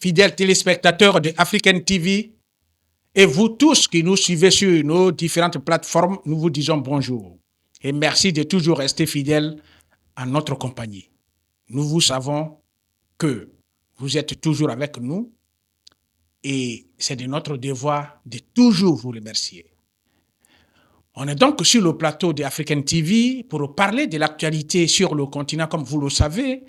fidèles téléspectateurs de African TV, et vous tous qui nous suivez sur nos différentes plateformes, nous vous disons bonjour. Et merci de toujours rester fidèles à notre compagnie. Nous vous savons que vous êtes toujours avec nous et c'est de notre devoir de toujours vous remercier. On est donc sur le plateau de African TV pour parler de l'actualité sur le continent, comme vous le savez.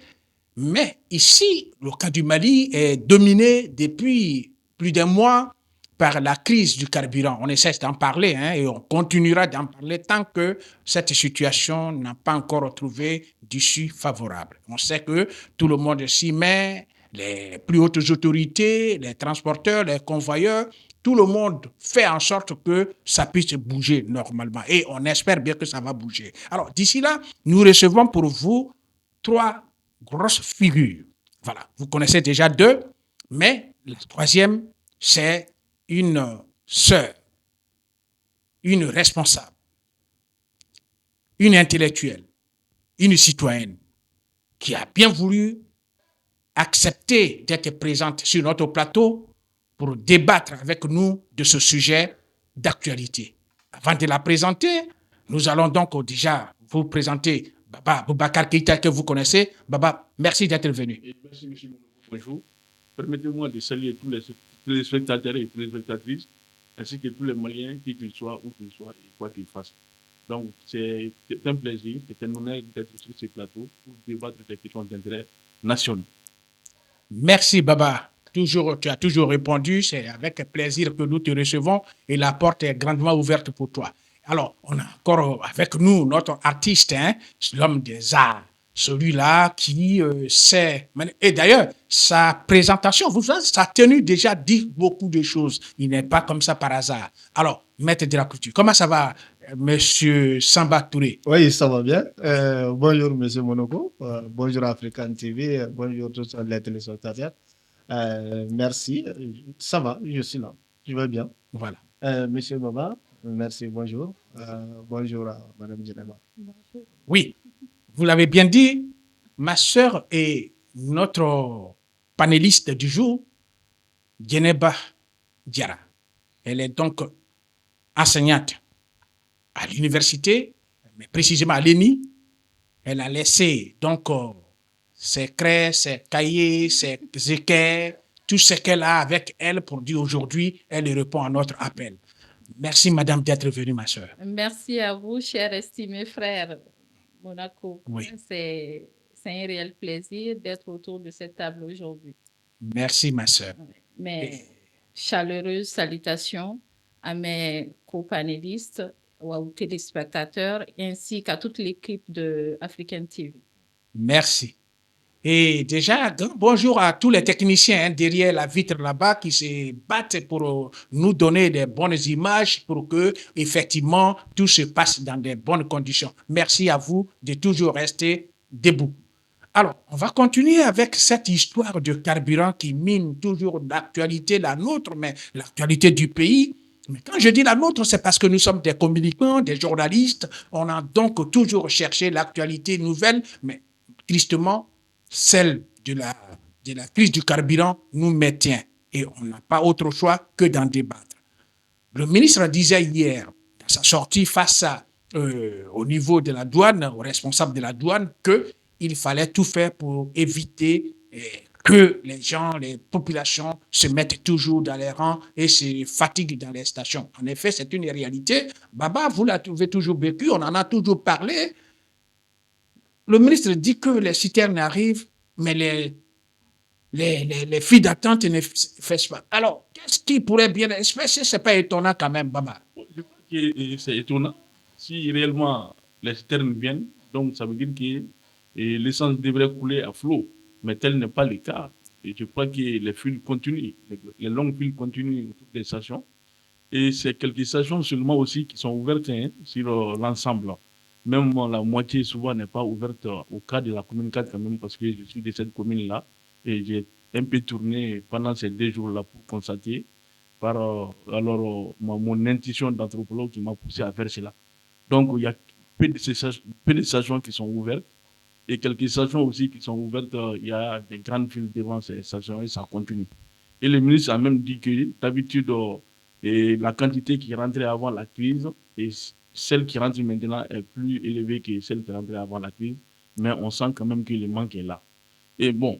Mais ici, le cas du Mali est dominé depuis plus d'un mois par la crise du carburant. On essaie d'en parler et on continuera d'en parler tant que cette situation n'a pas encore trouvé d'issue favorable. On sait que tout le monde s'y met, les plus hautes autorités, les transporteurs, les convoyeurs, tout le monde fait en sorte que ça puisse bouger normalement. Et on espère bien que ça va bouger. Alors, d'ici là, nous recevons pour vous 3 grosses figures. Voilà, vous connaissez déjà 2, mais la troisième, c'est une sœur, une responsable, une intellectuelle, une citoyenne qui a bien voulu accepter d'être présente sur notre plateau pour débattre avec nous de ce sujet d'actualité. Avant de la présenter, nous allons donc déjà vous présenter Baba Boubacar Keïta que vous connaissez. Baba, merci d'être venu. Merci, monsieur. Bonjour. Permettez-moi de saluer tous les téléspectateurs et téléspectatrices, ainsi que tous les Maliens, qui qu'ils soient, où qu'ils soient et quoi qu'ils fassent. Donc, c'est un plaisir, c'est un honneur d'être sur ce plateau pour débattre des questions d'intérêt national. Merci, Baba. Tu as toujours répondu. C'est avec plaisir que nous te recevons et la porte est grandement ouverte pour toi. Alors, on a encore avec nous notre artiste, l'homme des arts, celui-là qui sait. Et d'ailleurs, sa présentation, vous savez, sa tenue déjà dit beaucoup de choses. Il n'est pas comme ça par hasard. Alors, maître de la couture, comment ça va, monsieur Samba Touré? Oui, ça va bien. Bonjour, monsieur Monoko. Bonjour, African TV. Bonjour, tous les téléspectateurs. Merci. Ça va, je suis là. Je vais bien. Voilà. Monsieur Baba, merci, bonjour. Bonjour à madame Djeneba. Oui, vous l'avez bien dit, ma sœur est notre panéliste du jour, Djeneba Diarra. Elle est donc enseignante à l'université, mais précisément à l'ENI. Elle a laissé donc ses craies, ses cahiers, ses équerres, tout ce qu'elle a avec elle pour dire aujourd'hui, elle répond à notre appel. Merci, madame, d'être venue, ma sœur. Merci à vous, cher estimé frère Monaco. Oui. C'est un réel plaisir d'être autour de cette table aujourd'hui. Merci, ma sœur. Mes chaleureuses salutations à mes co-panélistes, aux téléspectateurs, ainsi qu'à toute l'équipe de African TV. Merci. Et déjà, grand bonjour à tous les techniciens derrière la vitre là-bas qui se battent pour nous donner des bonnes images pour que, effectivement, tout se passe dans de bonnes conditions. Merci à vous de toujours rester debout. Alors, on va continuer avec cette histoire de carburant qui mine toujours l'actualité, la nôtre, mais l'actualité du pays. Mais quand je dis la nôtre, c'est parce que nous sommes des communicants, des journalistes. On a donc toujours cherché l'actualité nouvelle, mais tristement, celle de la crise du carburant nous maintient. Et on n'a pas autre choix que d'en débattre. Le ministre disait hier, dans sa sortie face au niveau de la douane, aux responsables de la douane, qu'il fallait tout faire pour éviter que les gens, les populations se mettent toujours dans les rangs et se fatiguent dans les stations. En effet, c'est une réalité. Baba, vous l'avez toujours vécu, on en a toujours parlé. Le ministre dit que les citernes arrivent, mais les files d'attente ne font pas. Alors, qu'est-ce qui pourrait bien se passer? Ce n'est pas étonnant quand même, Baba. Je crois que c'est étonnant. Si réellement les citernes viennent, donc ça veut dire que l'essence devrait couler à flot. Mais tel n'est pas le cas. Et je crois que les files continuent, les longues files continuent dans toutes les stations. Et c'est quelques stations seulement aussi qui sont ouvertes sur l'ensemble. Même la moitié souvent n'est pas ouverte au cas de la commune 4 quand même, parce que je suis de cette commune-là et j'ai un peu tourné pendant ces 2 jours-là pour constater par mon intuition d'anthropologue qui m'a poussé à faire cela. Donc il y a peu de stations qui sont ouvertes Et quelques stations aussi qui sont ouvertes, il y a des grandes files devant ces stations et ça continue. Et le ministre a même dit que d'habitude, et la quantité qui rentrait avant la crise et celle qui rentre maintenant est plus élevée que celle qui rentrait avant la crise. Mais on sent quand même que le manque est là. Et bon,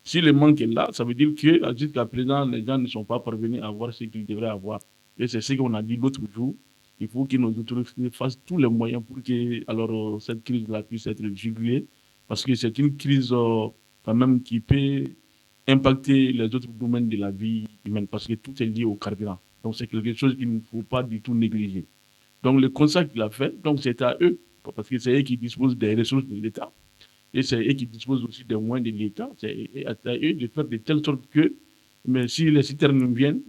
si le manque est là, ça veut dire que jusqu'à présent, les gens ne sont pas parvenus à avoir ce qu'ils devraient avoir. Et c'est ce qu'on a dit l'autre jour. Il faut que nos autorités fassent tous les moyens pour que cette crise-là puisse être jugulée. Parce que c'est une crise quand même qui peut impacter les autres domaines de la vie humaine. Parce que tout est lié au carburant. Donc c'est quelque chose qu'il ne faut pas du tout négliger. Donc le constat qu'il a fait, donc c'est à eux, parce que c'est eux qui disposent des ressources de l'État. Et c'est eux qui disposent aussi des moyens de l'État. C'est à eux de faire de telle sorte que, mais si les citernes viennent,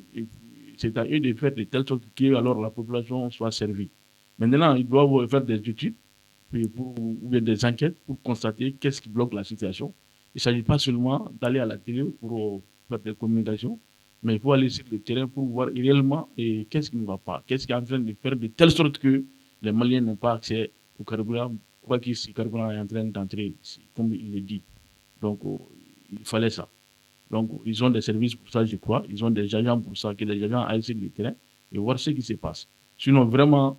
c'est à eux de faire de telle sorte que alors la population soit servie. Maintenant, ils doivent faire des études ou bien des enquêtes pour constater qu'est-ce qui bloque la situation. Il ne s'agit pas seulement d'aller à la télé pour faire des communications, mais il faut aller sur le terrain pour voir réellement qu'est-ce qui ne va pas, qu'est-ce qui est en train de faire de telle sorte que les Maliens n'ont pas accès au carburant, quoi que ce carburant est en train d'entrer, comme il le dit. Donc, il fallait ça. Donc, ils ont des services pour ça, je crois. Ils ont des agents pour ça, que les agents aillent sur le terrain et voir ce qui se passe. Sinon, vraiment,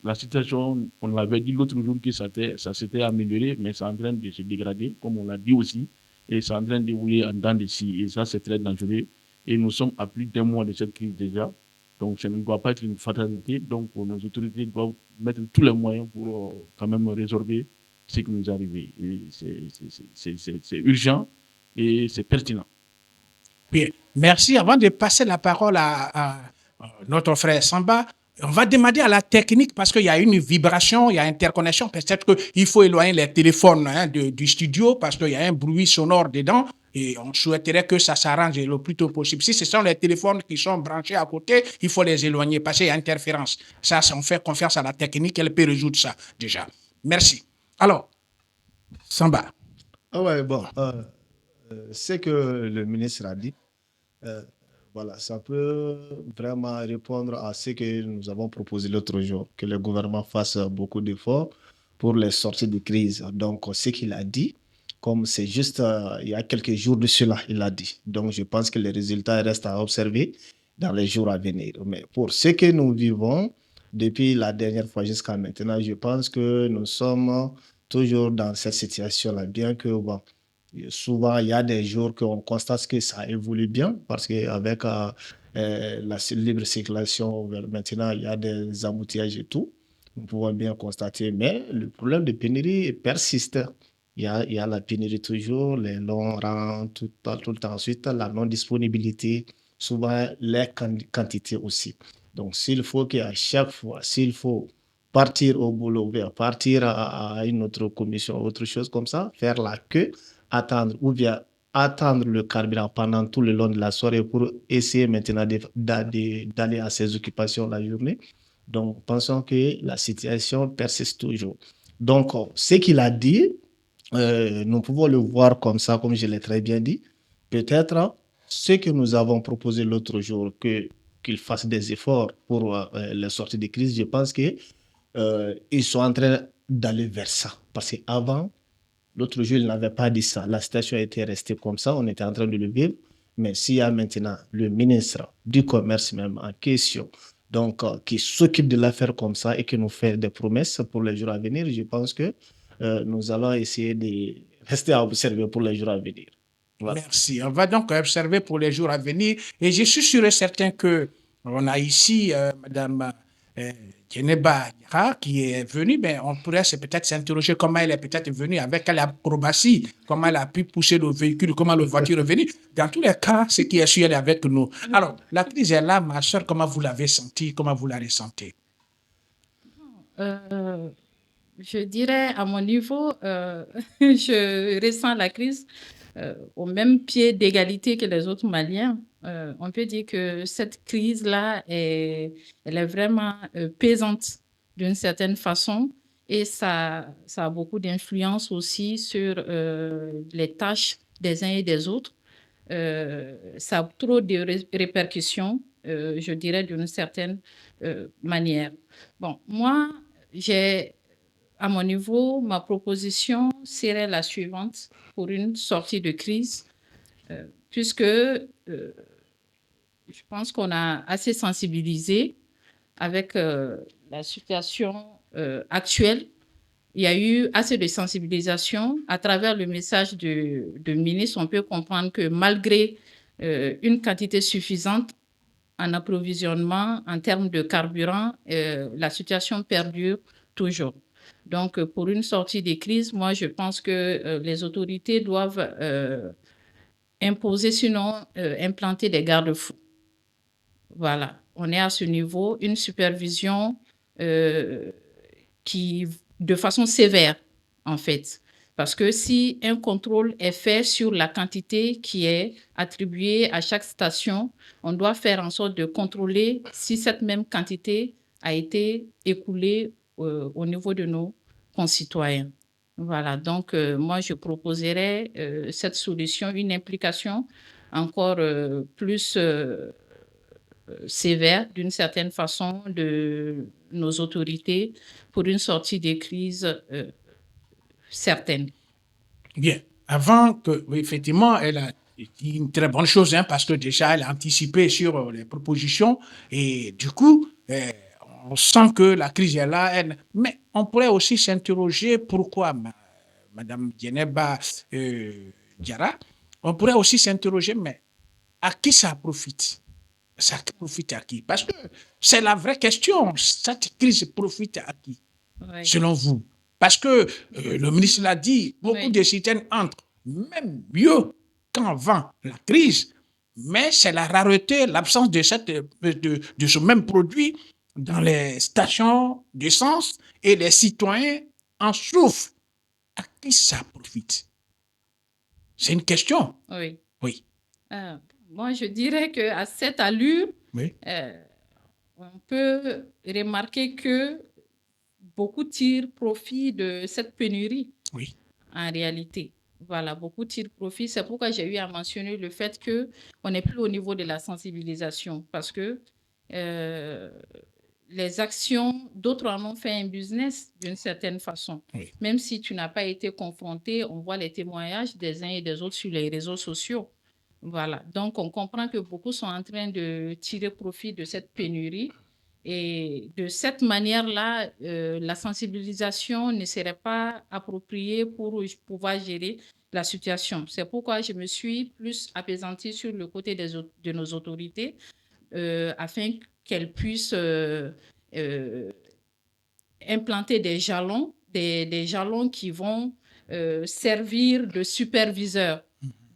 la situation, on l'avait dit l'autre jour que ça s'était amélioré, mais c'est en train de se dégrader, comme on l'a dit aussi, et c'est en train de rouler en dents de scie, et ça, c'est très dangereux. Et nous sommes à plus d'un mois de cette crise déjà, donc ça ne doit pas être une fatalité. Donc, nos autorités doivent mettre tous les moyens pour quand même résorber ce qui nous est arrivé. Et c'est urgent et c'est pertinent. Bien, merci. Avant de passer la parole à notre frère Samba, on va demander à la technique parce qu'il y a une vibration, il y a interconnexion. Peut-être qu'il faut éloigner les téléphones du studio parce qu'il y a un bruit sonore dedans et on souhaiterait que ça s'arrange le plus tôt possible. Si ce sont les téléphones qui sont branchés à côté, il faut les éloigner parce qu'il y a interférence. Ça, on fait confiance à la technique, elle peut résoudre ça déjà. Merci. Alors, Samba. Ah ouais, bon, ce que le ministre a dit, euh, voilà, ça peut vraiment répondre à ce que nous avons proposé l'autre jour, que le gouvernement fasse beaucoup d'efforts pour les sorties de crise. Donc, ce qu'il a dit, comme c'est juste il y a quelques jours de cela, il a dit. Donc, je pense que les résultats restent à observer dans les jours à venir. Mais pour ce que nous vivons depuis la dernière fois jusqu'à maintenant, je pense que nous sommes toujours dans cette situation-là, bien que, bon, souvent, il y a des jours qu'on constate que ça évolue bien parce qu'avec la libre circulation, maintenant, il y a des embouteillages et tout. Nous pouvons bien constater, mais le problème de pénurie persiste. Il y a la pénurie toujours, les longs rangs, tout le temps. Ensuite, la non-disponibilité, souvent les quantités aussi. Donc, s'il faut qu'à chaque fois, s'il faut partir au boulot, bien, partir à une autre commission, autre chose comme ça, faire la queue, attendre ou bien attendre le carburant pendant tout le long de la soirée pour essayer maintenant d'aller à ses occupations la journée. Donc, pensons que la situation persiste toujours. Donc, ce qu'il a dit, nous pouvons le voir comme ça, comme je l'ai très bien dit. Peut-être ce que nous avons proposé l'autre jour, qu'il fasse des efforts pour les sorties de crise, je pense que ils sont en train d'aller vers ça. Parce qu'avant, l'autre jour, il n'avait pas dit ça. La situation était restée comme ça, on était en train de le vivre. Mais s'il y a maintenant le ministre du Commerce même en question, donc qui s'occupe de l'affaire comme ça et qui nous fait des promesses pour les jours à venir, je pense que nous allons essayer de rester à observer pour les jours à venir. Voilà. Merci. On va donc observer pour les jours à venir. Et je suis sûr et certain que on a ici Madame Djeneba Nyara qui est venue, mais on pourrait peut-être s'interroger comment elle est peut-être venue, avec quelle acrobatie, comment elle a pu pousser le véhicule, comment la voiture est venue. Dans tous les cas, ce qui est sûr, elle est avec nous. Alors, la crise est là, ma soeur, comment vous l'avez sentie, comment vous la ressentez? Je dirais, à mon niveau, je ressens la crise au même pied d'égalité que les autres Maliens. On peut dire que cette crise-là, elle est vraiment pesante d'une certaine façon et ça a beaucoup d'influence aussi sur les tâches des uns et des autres. Ça a trop de répercussions, je dirais, d'une certaine manière. Bon, moi, j'ai à mon niveau, ma proposition serait la suivante pour une sortie de crise, puisque je pense qu'on a assez sensibilisé avec la situation actuelle. Il y a eu assez de sensibilisation. À travers le message du ministre, on peut comprendre que malgré une quantité suffisante en approvisionnement en termes de carburant, la situation perdure toujours. Donc, pour une sortie des crises, moi, je pense que les autorités doivent imposer, sinon implanter des garde-fous. Voilà, on est à ce niveau, une supervision qui, de façon sévère, en fait. Parce que si un contrôle est fait sur la quantité qui est attribuée à chaque station, on doit faire en sorte de contrôler si cette même quantité a été écoulée au niveau de nos concitoyens. Voilà, donc moi je proposerais cette solution, une implication encore plus sévère d'une certaine façon de nos autorités pour une sortie des crises certaine. Bien. Avant que, oui, effectivement, elle a dit une très bonne chose, hein, parce que déjà, elle a anticipé sur les propositions et du coup, on sent que la crise est là. Mais on pourrait aussi s'interroger pourquoi, Madame Dieneba Diarra, on pourrait aussi s'interroger, mais à qui ça profite? Ça profite à qui? Parce que c'est la vraie question. Cette crise profite à qui, Oui. selon vous? Parce que le ministre l'a dit, beaucoup Oui. de citernes entrent même mieux qu'avant la crise, mais c'est la rareté, l'absence de ce même produit dans les stations d'essence et les citoyens en souffrent. À qui ça profite? C'est une question. Oui. Oui. Moi, je dirais qu'à cette allure, Oui. on peut remarquer que beaucoup tirent profit de cette pénurie. Oui. En réalité. Voilà, beaucoup tirent profit. C'est pourquoi j'ai eu à mentionner le fait qu'on n'est plus au niveau de la sensibilisation parce que les actions, d'autres en ont fait un business d'une certaine façon. Oui. Même si tu n'as pas été confronté, on voit les témoignages des uns et des autres sur les réseaux sociaux. Voilà, donc on comprend que beaucoup sont en train de tirer profit de cette pénurie. Et de cette manière-là, la sensibilisation ne serait pas appropriée pour pouvoir gérer la situation. C'est pourquoi je me suis plus apaisantie sur le côté de nos autorités afin qu'elles puissent implanter des jalons, des jalons qui vont servir de superviseurs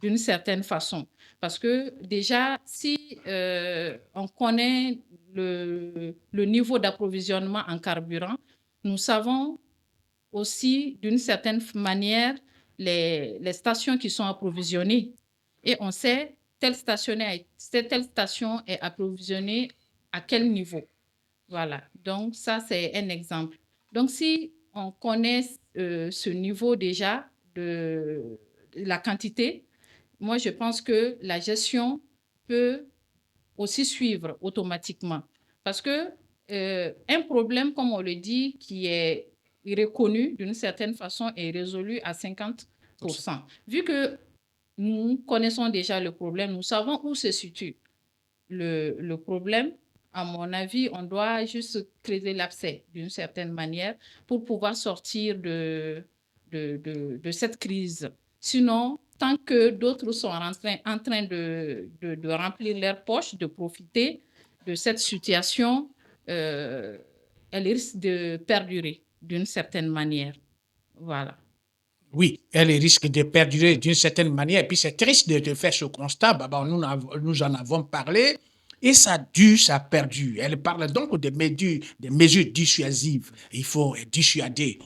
d'une certaine façon. Parce que déjà, si on connaît le niveau d'approvisionnement en carburant, nous savons aussi d'une certaine manière les stations qui sont approvisionnées. Et on sait telle station est approvisionnée à quel niveau. Voilà, donc ça c'est un exemple. Donc si on connaît ce niveau déjà de la quantité, moi je pense que la gestion peut aussi suivre automatiquement. Parce que un problème, comme on le dit, qui est reconnu d'une certaine façon est résolu à 50%. Vu que nous connaissons déjà le problème, nous savons où se situe le problème. À mon avis, on doit juste creuser l'abcès d'une certaine manière pour pouvoir sortir de cette crise. Sinon, tant que d'autres sont en train de remplir leurs poches, de profiter de cette situation, elle risque de perdurer d'une certaine manière. Voilà. Oui, elle risque de perdurer d'une certaine manière. Et puis c'est triste de faire ce constat. Nous en avons parlé. Et ça dure, ça perdure. Elle parle donc des mesures dissuasives. Il faut dissuader.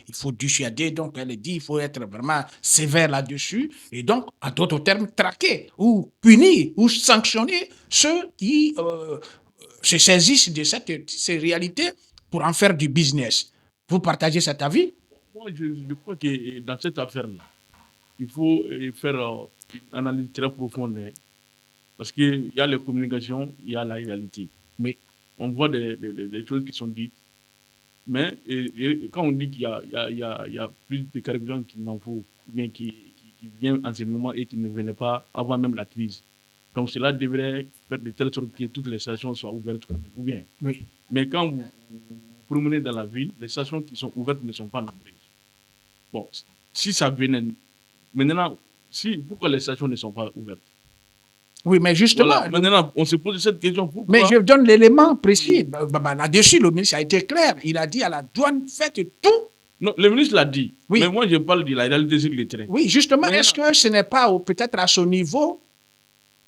Donc, elle dit il faut être vraiment sévère là-dessus. Et donc, en d'autres termes, traquer ou punir ou sanctionner ceux qui se saisissent de ces réalités pour en faire du business. Vous partagez cet avis? Moi, je crois que dans cette affaire-là, il faut faire une analyse très profonde. Parce qu'il y a les communications, il y a la réalité. Oui. On voit des choses qui sont dites, Mais quand on dit qu'il y a plus de carburant qu'il n'en faut, bien qui vient en ce moment et qui ne venait pas avant même la crise. Donc cela devrait faire de telle sorte que toutes les stations soient ouvertes ou bien. Oui. Mais quand vous promenez dans la ville, les stations qui sont ouvertes ne sont pas nombreuses. Bon, si ça venait maintenant, pourquoi les stations ne sont pas ouvertes? Oui, mais justement, Voilà. Maintenant, on se pose cette question. Pourquoi? mais je donne l'élément précis. Là-dessus, le ministre a été clair. Il a dit à la douane, faites tout. Non, le ministre l'a dit. Oui. Mais moi, je parle de la réalité sur le terrain. Oui, justement, Mais est-ce que ce n'est pas peut-être à ce niveau,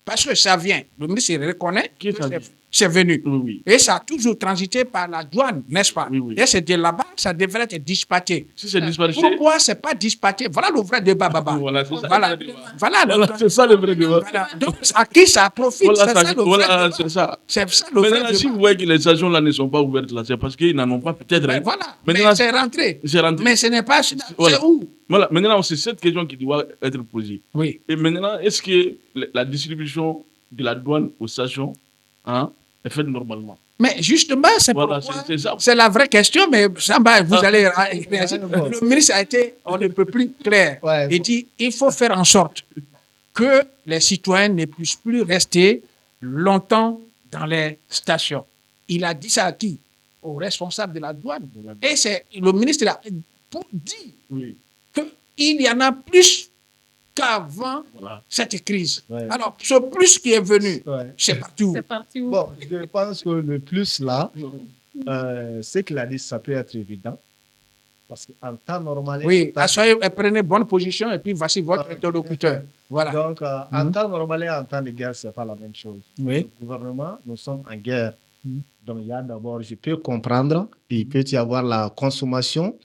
parce que ça vient, le ministre il reconnaît Qui que ça dit? c'est venu. Oui, oui. Et ça a toujours transité par la douane, n'est-ce pas? Oui, oui. Et c'est de là-bas, ça devrait être dispatché. Si c'est dispatché. Pourquoi c'est pas dispatché? Voilà le vrai débat, Baba. Voilà, c'est ça. Voilà, le vrai débat. voilà, Voilà, c'est ça le vrai débat. voilà. Donc, à qui ça profite? Voilà, C'est ça le vrai voilà, débat. c'est ça. C'est ça le vrai Maintenant, si débat. vous voyez que les stations là ne sont pas ouvertes, là, c'est parce qu'ils n'en ont pas peut-être. Ben hein. voilà, Maintenant, mais c'est rentré. c'est rentré. Mais ce n'est pas... Voilà. C'est où? Voilà, maintenant, c'est cette question qui doit être posée. Oui. Et maintenant, est-ce que la distribution de la douane aux stations est faite normalement? Mais justement, c'est Voilà, pourquoi... c'est ça. C'est la vraie question, mais Samba, vous Ah. allez réagir. bon. Le ministre a été, on ne peut plus clair. Ouais, Il bon. dit, il faut faire en sorte que les citoyens ne puissent plus rester longtemps dans les stations. Il a dit ça à qui? Aux responsables de la douane. Et c'est le ministre a dit Oui, qu'il y en a plus qu'avant voilà. cette crise. Ouais. Alors, ce plus qui est venu, Ouais. c'est partout. C'est parti où? Bon, je pense que le plus là, ce qu'il a dit, ça peut être évident. Parce qu'en temps normal, Oui, en temps- asseyez, prenez bonne position et puis voici votre Ah, interlocuteur. Voilà. donc en temps normal et en temps de guerre, ce n'est pas la même chose. Oui. Le gouvernement, nous sommes en guerre. Donc il y a d'abord, je peux comprendre, il peut y avoir la consommation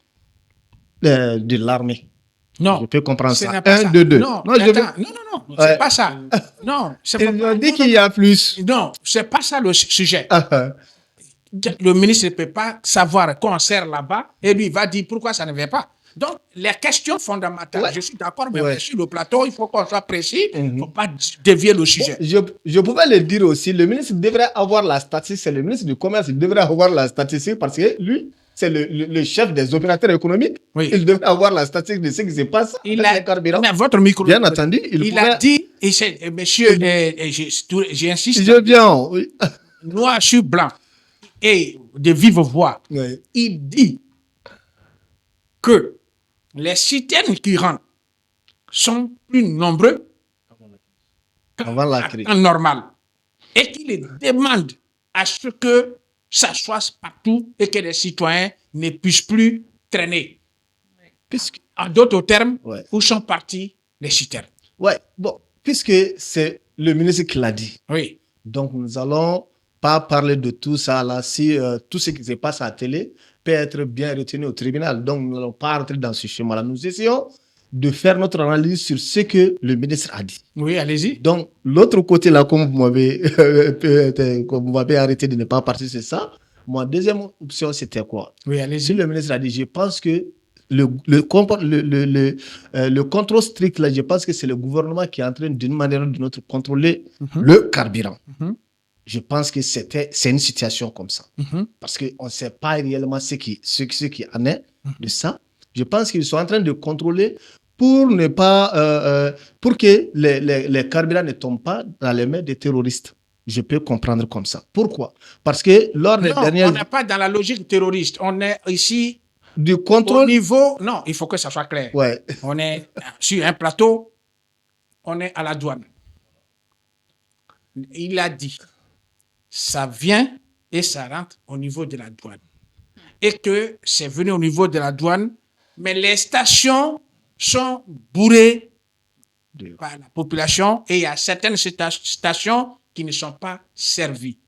de l'armée. Non. Je peux comprendre Ce ça. n'est pas 1, ça. 2, 2. Non, Non, je veux- attends, non, Ouais. c'est pas ça. Non, c'est Ils pas ont dit qu'il y a plus. Non, c'est pas ça le sujet. Ah, ah. Le ministre ne peut pas savoir qu'on sert là-bas et lui il va dire pourquoi ça ne vient pas. Donc, les questions fondamentales, Ouais. je suis d'accord, mais Ouais. sur le plateau, il faut qu'on soit précis, il ne faut pas dévier le sujet. Je pouvais le dire aussi, le ministre devrait avoir la statistique, c'est le ministre du Commerce, il devrait avoir la statistique parce que lui, c'est le chef des opérateurs économiques. Oui. Il devrait avoir la statistique de ce qui se passe Il avec a, les carburants. mais votre micro. Bien entendu, il a pouvait- dit, et monsieur, j'insiste, Bien, oui. noir sur blanc et de vive voix, Oui. il dit que les citernes qui rentrent sont plus nombreux Avant la crise. qu'en normal et qu'il demande à ce que ça soit partout et que les citoyens ne puissent plus traîner. Puisque, En d'autres termes, Ouais. où sont partis les citernes? ouais, bon, puisque c'est le ministre qui l'a dit, Oui. donc nous allons pas parler de tout ça là, si tout ce qui se passe à la télé peut être bien retenu au tribunal. Donc nous n'allons pas rentrer dans ce chemin-là. Nous essayons de faire notre analyse sur ce que le ministre a dit. Oui, allez-y. Donc l'autre côté là, comme vous m'avez arrêté de ne pas partir, c'est ça. Mon deuxième option, c'était quoi? Oui, Si allez-y. le ministre a dit, je pense que le contrôle strict, là, je pense que c'est le gouvernement qui est en train, d'une manière ou d'une autre, contrôler le carburant. Mhm. Je pense que c'est une situation comme ça. Mhm. Parce qu'on ne sait pas réellement ce qui en est de ça. Je pense qu'ils sont en train de contrôler pour ne pas, pour que les carburants ne tombent pas dans les mains des terroristes. Je peux comprendre comme ça. Pourquoi? Parce que lors des Non, dernières... on n'est pas dans la logique terroriste. On est ici Du au contrôle... niveau... Non, il faut que ça soit clair. Ouais. On est sur un plateau, on est à la douane. Il a dit, ça vient et ça rentre au niveau de la douane. Et que c'est venu au niveau de la douane, mais les stations sont bourrées par la population et il y a certaines stations qui ne sont pas servies.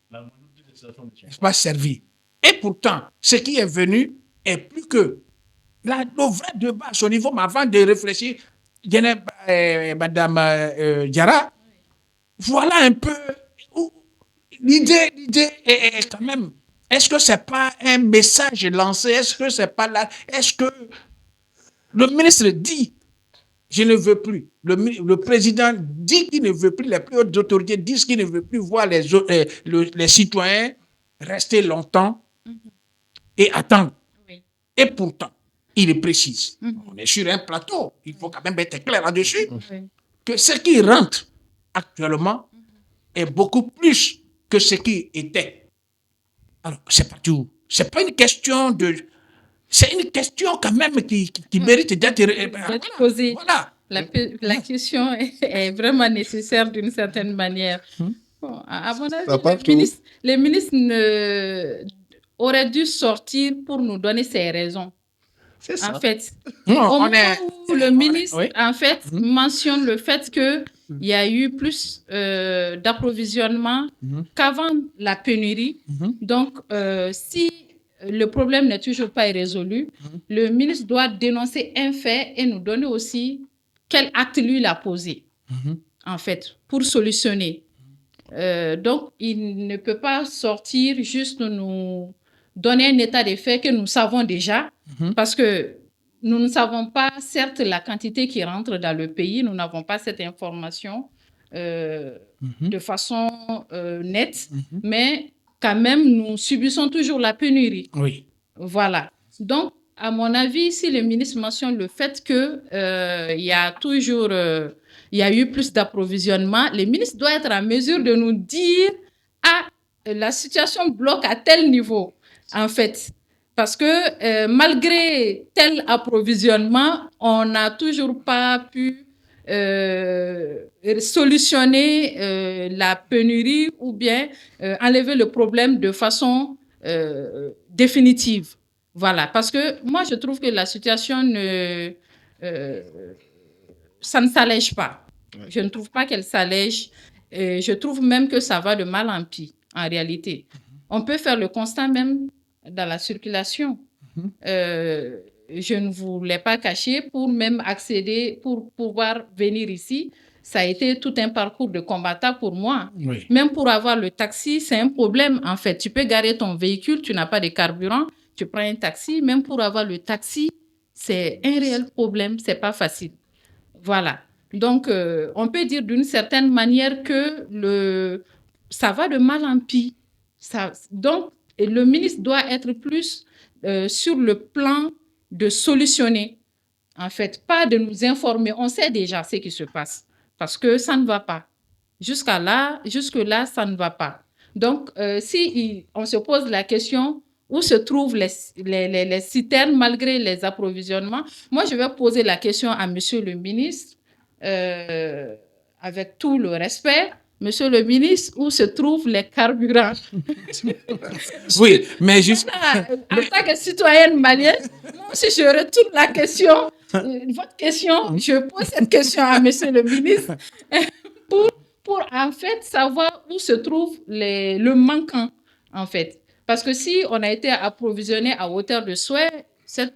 Pas servies. Et pourtant, ce qui est venu est plus que le vrai débat à ce niveau, mais avant de réfléchir, Madame Diarra, voilà un peu où l'idée est quand même. Est-ce que c'est pas un message lancé? Est-ce que c'est pas là? Est-ce que le ministre dit je ne veux plus. Le président dit qu'il ne veut plus. Les plus hautes autorités disent qu'il ne veut plus voir les citoyens rester longtemps et attendre. Et pourtant, il précise, on est sur un plateau, il faut quand même être clair là-dessus, Oui. que ce qui rentre actuellement est beaucoup plus que ce qui était. Alors, c'est partout. C'est pas une question de... C'est une question quand même qui mérite d'être posée. Voilà. La question est vraiment nécessaire d'une certaine manière. Bon, à mon avis, les ministres auraient dû sortir pour nous donner ses raisons. C'est ça. En fait, Non, au moment où le ministre en fait, Mhm. mentionne le fait qu'il y a eu plus d'approvisionnement qu'avant la pénurie. Donc, si le problème n'est toujours pas résolu, le ministre doit dénoncer un fait et nous donner aussi quel acte lui il a posé, en fait, pour solutionner. Donc, il ne peut pas sortir juste nous donner un état des faits que nous savons déjà, parce que nous ne savons pas, certes, la quantité qui rentre dans le pays, nous n'avons pas cette information de façon nette, mais quand même, nous subissons toujours la pénurie. Oui. Voilà. Donc, à mon avis, si le ministre mentionne le fait qu'il y a toujours... il y a eu plus d'approvisionnement, le ministre doit être en mesure de nous dire la situation bloque à tel niveau, en fait. Parce que malgré tel approvisionnement, on n'a toujours pas pu solutionner la pénurie ou bien enlever le problème de façon définitive. Voilà, parce que moi, je trouve que la situation ça ne s'allège pas. Ouais. Je ne trouve pas qu'elle s'allège. Je trouve même que ça va de mal en pis, en réalité. On peut faire le constat même dans la circulation. Je ne vous l'ai pas caché, pour même accéder, pour pouvoir venir ici, ça a été tout un parcours de combattant pour moi. Oui. Même pour avoir le taxi, c'est un problème, en fait. Tu peux garer ton véhicule, tu n'as pas de carburant, tu prends un taxi. Même pour avoir le taxi, c'est un réel problème, c'est pas facile. Voilà. Donc, on peut dire d'une certaine manière que ça va de mal en pis. Donc, le ministre doit être plus sur le plan de solutionner, en fait, pas de nous informer. On sait déjà ce qui se passe parce que ça ne va pas. Jusque-là, ça ne va pas. Donc, si on se pose la question où se trouvent les citernes malgré les approvisionnements, moi, je vais poser la question à monsieur le ministre, avec tout le respect. Monsieur le ministre, où se trouvent les carburants? Oui, mais juste... En tant que citoyenne malienne, moi aussi, je retourne la question, votre question, je pose cette question à monsieur le ministre pour en fait savoir où se trouve le manquant, en fait. Parce que si on a été approvisionné à hauteur de souhait, cette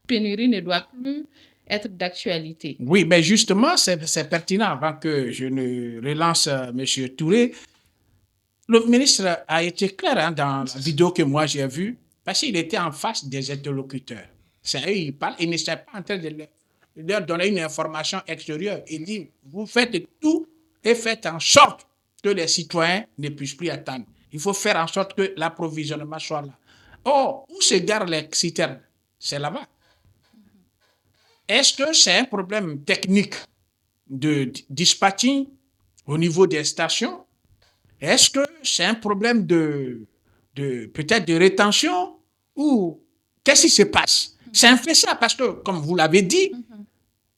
pénurie ne doit plus être d'actualité. Oui, mais justement, c'est pertinent avant que je ne relance M. Touré. Le ministre a été clair dans la vidéo que moi j'ai vue, parce qu'il était en face des interlocuteurs. C'est eux, il parle, il ne s'est pas en train de leur donner une information extérieure. Il dit, vous faites tout et faites en sorte que les citoyens ne puissent plus attendre. Il faut faire en sorte que l'approvisionnement soit là. Or, où se garent les citernes? C'est là-bas. Est-ce que c'est un problème technique de dispatching au niveau des stations? Est-ce que c'est un problème peut-être de rétention? Ou qu'est-ce qui se passe? C'est un fait ça, parce que, comme vous l'avez dit,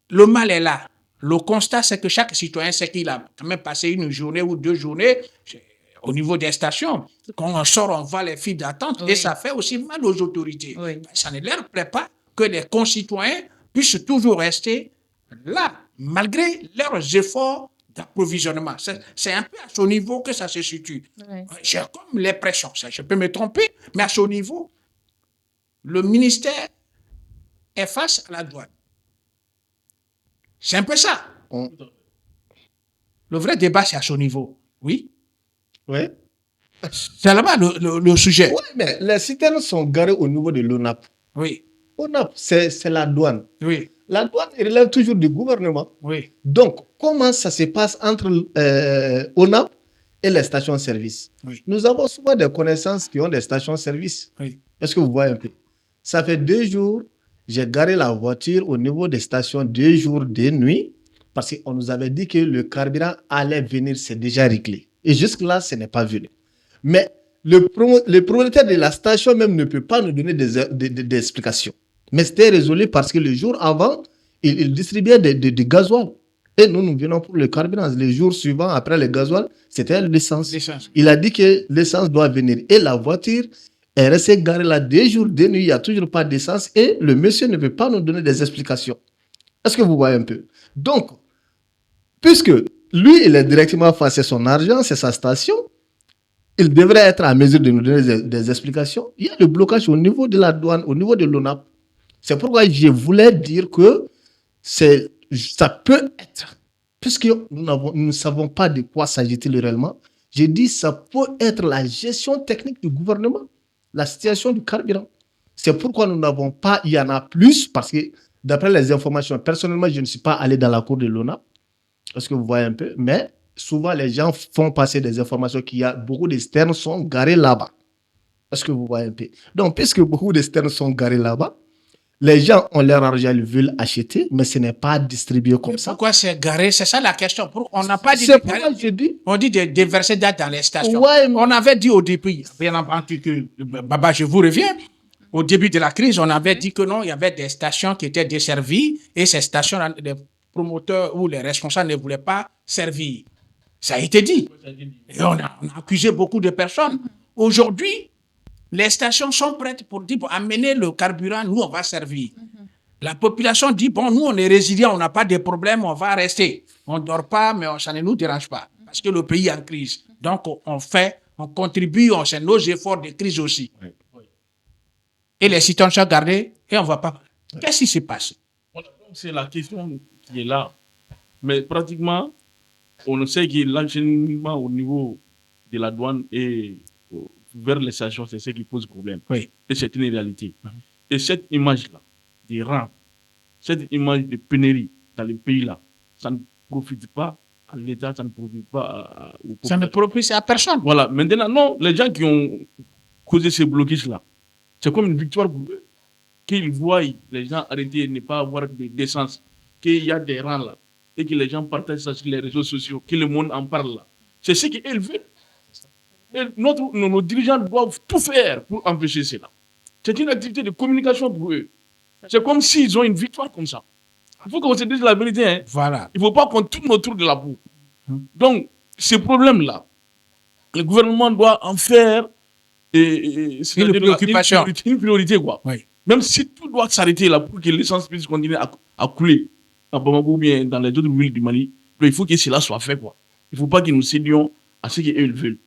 le mal est là. Le constat, c'est que chaque citoyen sait qu'il a quand même passé une journée ou 2 journées au niveau des stations. Quand on sort, on voit les files d'attente, et ça fait aussi mal aux autorités. Oui. Ça ne leur plaît pas que les concitoyens puissent toujours rester là, malgré leurs efforts d'approvisionnement. C'est un peu à ce niveau que ça se situe. Oui. J'ai comme l'impression, je peux me tromper, mais à ce niveau, le ministère est face à la douane. C'est un peu ça. Le vrai débat, c'est à ce niveau. Oui. Oui. C'est là-bas le sujet. Oui, mais les citernes sont garées au niveau de l'ONAP. Oui. ONAP, c'est la douane. Oui. La douane relève toujours du gouvernement. Oui. Donc, comment ça se passe entre ONAP et les stations-service? Oui. Nous avons souvent des connaissances qui ont des stations-service. Oui. Est-ce que vous voyez un peu? Ça fait 2 jours, j'ai garé la voiture au niveau des stations 2 jours, 2 nuits, parce qu'on nous avait dit que le carburant allait venir, c'est déjà réglé. Et jusque-là, ce n'est pas venu. Mais le propriétaire de la station même ne peut pas nous donner des explications. Mais c'était résolu parce que le jour avant, il distribuait des gasoil. Et nous venons pour le carburant. Les jours suivants, après le gasoil, c'était l'essence. Il a dit que l'essence doit venir. Et la voiture est restée garée là 2 jours, 2 nuits. Il n'y a toujours pas d'essence. Et le monsieur ne peut pas nous donner des explications. Est-ce que vous voyez un peu? Donc, puisque lui, il est directement face à son argent, c'est sa station, il devrait être à mesure de nous donner des explications. Il y a le blocage au niveau de la douane, au niveau de l'ONAP. C'est pourquoi je voulais dire que ça peut être, puisque nous ne savons pas de quoi s'agit-il réellement, j'ai dit ça peut être la gestion technique du gouvernement, la situation du carburant. C'est pourquoi nous n'avons pas, il y en a plus, parce que d'après les informations, personnellement, je ne suis pas allé dans la cour de l'ONAP. Est-ce que vous voyez un peu? Mais souvent, les gens font passer des informations qu'il y a beaucoup de sternes sont garés là-bas. Est-ce que vous voyez un peu? Donc, puisque beaucoup de sternes sont garés là-bas, les gens ont leur argent, ils veulent acheter, mais ce n'est pas distribué comme ça. Pourquoi c'est garé? C'est ça la question. On n'a pas dit. C'est pourquoi je dis. On dit de déverser dans les stations. Ouais, on avait dit au début, bien entendu que, Baba, je vous reviens. Au début de la crise, on avait dit que non, il y avait des stations qui étaient desservies et ces stations, les promoteurs ou les responsables ne voulaient pas servir. Ça a été dit. Et on a accusé beaucoup de personnes. Aujourd'hui, les stations sont prêtes pour dire, pour amener le carburant, nous, on va servir. La population dit, bon, nous, on est résilients, on n'a pas de problème, on va rester. On ne dort pas, mais ça ne nous dérange pas. Parce que le pays est en crise. Donc, on contribue, on fait nos efforts de crise aussi. Oui. Et les citoyens sont gardés et on ne va pas. Qu'est-ce qui se passe? C'est la question qui est là. Mais pratiquement, on sait que l'enchaînement au niveau de la douane et vers les stations, c'est ce qui pose problème. Oui. Et c'est une réalité. Et cette image-là, des rangs, cette image de pénurie dans les pays-là, ça ne profite pas à l'État, ça ne profite pas au peuple. Ça ne profite à personne. Voilà. Maintenant, non, les gens qui ont causé ces blocages-là, c'est comme une victoire pour eux. Qu'ils voient les gens arrêter de ne pas avoir de décence, qu'il y a des rangs là, et que les gens partagent ça sur les réseaux sociaux, que le monde en parle là. C'est ce qu'ils veulent. Et nos dirigeants doivent tout faire pour empêcher cela. C'est une activité de communication pour eux. C'est comme s'ils ont une victoire comme ça. Il faut qu'on se dise la vérité. Hein. Voilà. Il ne faut pas qu'on tourne autour de la boue. Donc, ces problèmes-là, le gouvernement doit en faire une préoccupation. Une priorité, quoi. Oui. Même si tout doit s'arrêter là pour que l'essence puisse continuer à couler à Bamako ou bien dans les autres villes du Mali, il faut que cela soit fait, quoi. Il ne faut pas que nous cédions à ce qu'ils veulent.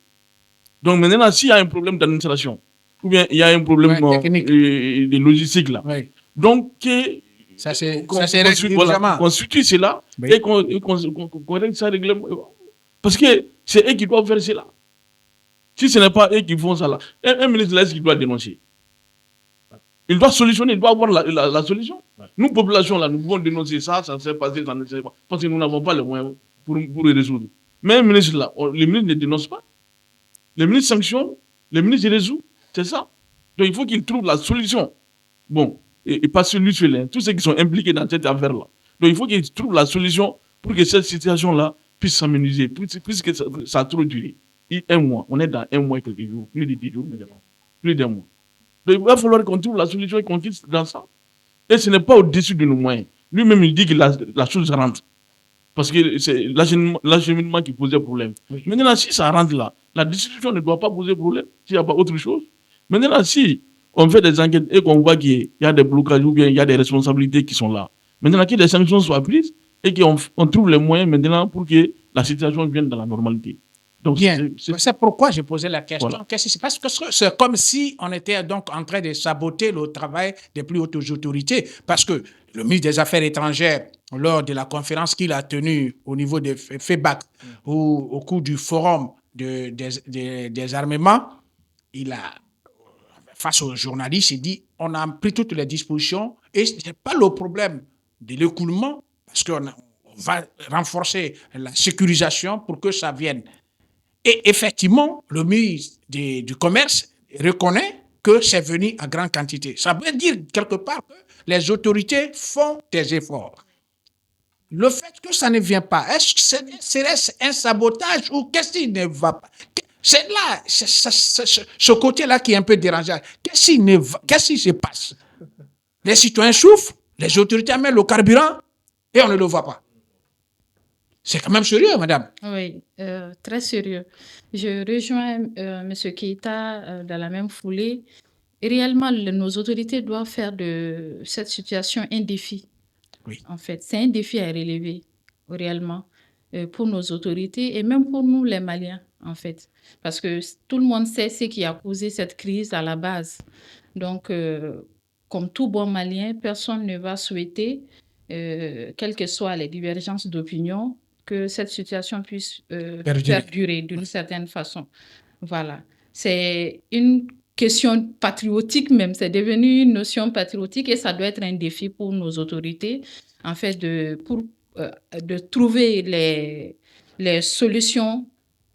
Donc maintenant, s'il y a un problème d'administration, ou bien il y a un problème de logistique là, oui. donc qu'on suit cela et qu'on règle ça règlement. Parce que c'est eux qui doivent faire cela. Si ce n'est pas eux qui font ça là, un ministre là, est-ce qu'il doit dénoncer? Il doit solutionner, il doit avoir la solution. Ouais. Nous, population, là, nous pouvons dénoncer ça s'est passé, ça ne s'est pas. Parce que nous n'avons pas les moyens pour le résoudre. Mais un ministre, là, le ministre ne dénonce pas. Le ministre sanctionne, le ministre résout. C'est ça. Donc, il faut qu'il trouve la solution. Bon, et pas celui là, tous ceux qui sont impliqués dans cette affaire-là. Donc, il faut qu'il trouve la solution pour que cette situation-là puisse s'aménager, puisque ça a trop duré. 1 mois, on est dans 1 mois et quelques jours, plus de 10 jours, plus d'1 mois. Donc, il va falloir qu'on trouve la solution et qu'on quitte dans ça. Et ce n'est pas au-dessus de nos moyens. Lui-même, il dit que la chose rentre. Parce que c'est l'acheminement qui posait problème. Oui. Maintenant, si ça rentre là, la distribution ne doit pas poser problème, s'il n'y a pas autre chose. Maintenant, si on fait des enquêtes et qu'on voit qu'il y a des blocages ou bien il y a des responsabilités qui sont là, maintenant que des sanctions soient prises et qu'on trouve les moyens maintenant pour que la situation vienne dans la normalité. Donc, bien, c'est pourquoi j'ai posé la question. Voilà. Qu'est-ce qui se passe? Parce que c'est comme si on était donc en train de saboter le travail des plus hautes autorités. Parce que le ministre des Affaires étrangères, lors de la conférence qu'il a tenue au niveau de FEBAC ou au cours du forum des armements, il a, face aux journalistes, il dit on a pris toutes les dispositions et ce n'est pas le problème de l'écoulement parce qu'on va renforcer la sécurisation pour que ça vienne. Et effectivement, le ministre du Commerce reconnaît que c'est venu en grande quantité. Ça veut dire quelque part que les autorités font des efforts. Le fait que ça ne vient pas, est-ce que serait un sabotage ou qu'est-ce qui ne va pas? C'est là, ce côté-là qui est un peu dérangeant. Qu'est-ce qui se passe? Les citoyens souffrent, les autorités amènent le carburant et on ne le voit pas. C'est quand même sérieux, madame. Oui, très sérieux. Je rejoins M. Keita dans la même foulée. Et réellement, nos autorités doivent faire de cette situation un défi. Oui. En fait, c'est un défi à relever, réellement, pour nos autorités et même pour nous, les Maliens, en fait. Parce que tout le monde sait ce qui a causé cette crise à la base. Donc, comme tout bon Malien, personne ne va souhaiter, quelles que soient les divergences d'opinion, que cette situation puisse perdurer d'une certaine façon. Voilà. C'est une question patriotique même, c'est devenu une notion patriotique et ça doit être un défi pour nos autorités, en fait, de trouver les solutions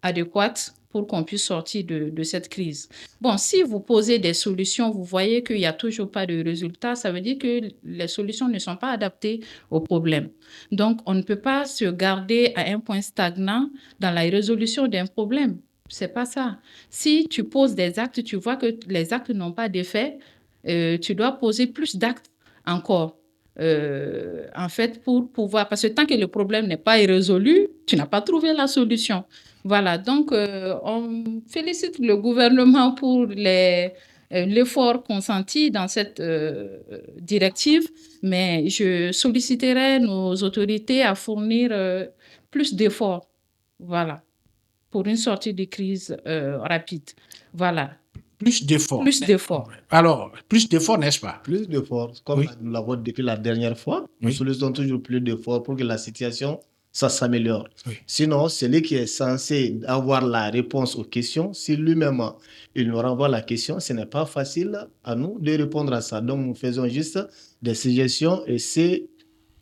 adéquates pour qu'on puisse sortir de cette crise. Bon, si vous posez des solutions, vous voyez qu'il n'y a toujours pas de résultat, ça veut dire que les solutions ne sont pas adaptées au problème. Donc, on ne peut pas se garder à un point stagnant dans la résolution d'un problème. C'est pas ça. Si tu poses des actes, tu vois que les actes n'ont pas d'effet, tu dois poser plus d'actes encore. En fait, pour pouvoir... Parce que tant que le problème n'est pas résolu, tu n'as pas trouvé la solution. Voilà, donc on félicite le gouvernement pour l'effort consenti dans cette directive, mais je solliciterai nos autorités à fournir plus d'efforts. Voilà. Pour une sortie de crise rapide. Voilà. Plus d'efforts. Plus d'efforts. Alors, plus d'efforts, n'est-ce pas? Plus d'efforts, comme Oui. nous l'avons depuis la dernière fois, nous Oui. sollicitons toujours plus d'efforts pour que la situation ça s'améliore. Oui. Sinon, celui qui est censé avoir la réponse aux questions, si lui-même il nous renvoie la question, ce n'est pas facile à nous de répondre à ça. Donc, nous faisons juste des suggestions et c'est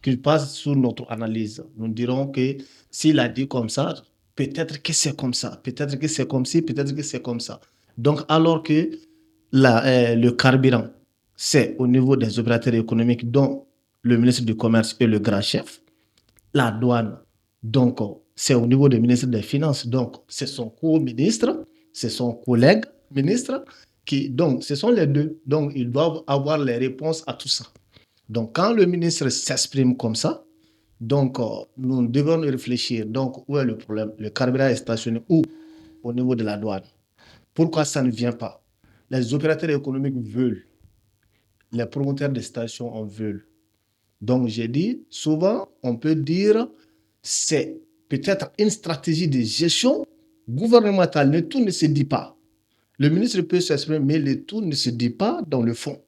qu'il passe sous notre analyse. Nous dirons que s'il a dit comme ça, peut-être que c'est comme ça, peut-être que c'est comme ci, peut-être que c'est comme ça. Donc, alors que le carburant, c'est au niveau des opérateurs économiques, dont le ministre du Commerce est le grand chef, la douane, donc c'est au niveau du ministre des Finances, donc c'est son co-ministre, c'est son collègue ministre, donc ce sont les deux, donc ils doivent avoir les réponses à tout ça. Donc quand le ministre s'exprime comme ça, donc nous devons réfléchir, donc où est le problème? Le carburant est stationné où? Au niveau de la douane. Pourquoi ça ne vient pas? Les opérateurs économiques veulent, les promoteurs de stations en veulent. Donc, j'ai dit, souvent, on peut dire, c'est peut-être une stratégie de gestion gouvernementale. Le tout ne se dit pas. Le ministre peut s'exprimer, mais le tout ne se dit pas dans le fond.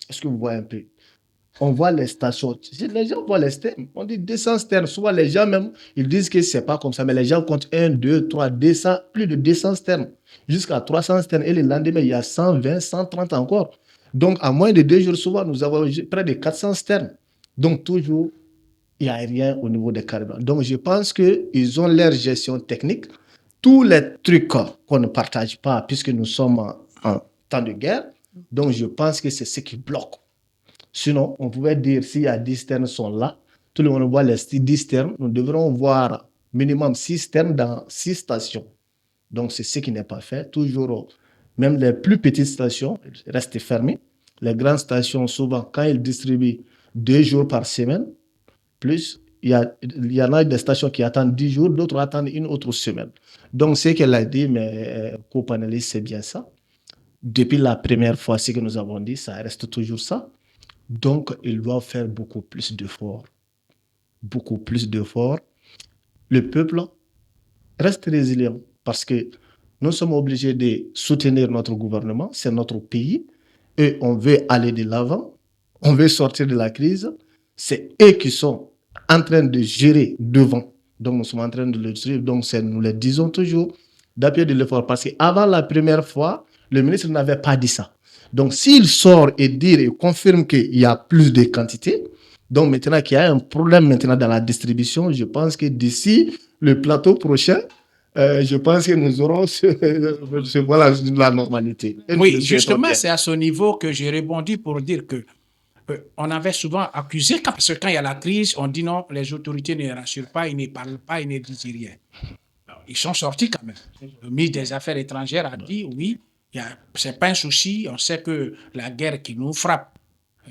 Est-ce que vous voyez un peu? On voit les stations. Les gens voient les sternes. On dit 200 sternes. Souvent, les gens même, ils disent que ce n'est pas comme ça. Mais les gens comptent 1, 2, 3, 200, plus de 200 sternes. Jusqu'à 300 sternes. Et le lendemain, il y a 120, 130 encore. Donc, en moins de 2 jours, souvent, nous avons près de 400 sternes. Donc, toujours, il n'y a rien au niveau des carburants. Donc, je pense qu'ils ont leur gestion technique. Tous les trucs qu'on ne partage pas, puisque nous sommes en temps de guerre. Donc, je pense que c'est ce qui bloque. Sinon, on pouvait dire, s'il y a 10 sternes sont là, tout le monde voit les 10 sternes, nous devrons voir minimum 6 sternes dans 6 stations. Donc, c'est ce qui n'est pas fait. Toujours, même les plus petites stations restent fermées. Les grandes stations, souvent, quand ils distribuent 2 jours par semaine, plus, il y en a des stations qui attendent 10 jours, d'autres attendent une autre semaine. Donc, ce qu'elle a dit, mais co-panéliste, c'est bien ça. Depuis la première fois, ce que nous avons dit, ça reste toujours ça. Donc, ils doivent faire beaucoup plus d'efforts. Beaucoup plus d'efforts. Le peuple reste résilient parce que nous sommes obligés de soutenir notre gouvernement, c'est notre pays, et on veut aller de l'avant, on veut sortir de la crise. C'est eux qui sont en train de gérer devant. Donc, nous sommes en train de le suivre. Donc, nous le disons toujours, d'appuyer de l'effort. Parce qu'avant la première fois, le ministre n'avait pas dit ça. Donc, s'il sort et dit et confirme qu'il y a plus de quantité, donc maintenant qu'il y a un problème maintenant dans la distribution, je pense que d'ici le plateau prochain, je pense que nous aurons voilà, la normalité. Et nous Oui, le souhaitons justement, bien. c'est à ce niveau que j'ai rebondi pour dire que on avait souvent accusé, parce que quand il y a la crise, on dit non, les autorités ne rassurent pas, ils ne parlent pas, ils ne disent rien. Alors, ils sont sortis quand même. Le ministre des Affaires étrangères a dit oui, c'est pas un souci, on sait que la guerre qui nous frappe,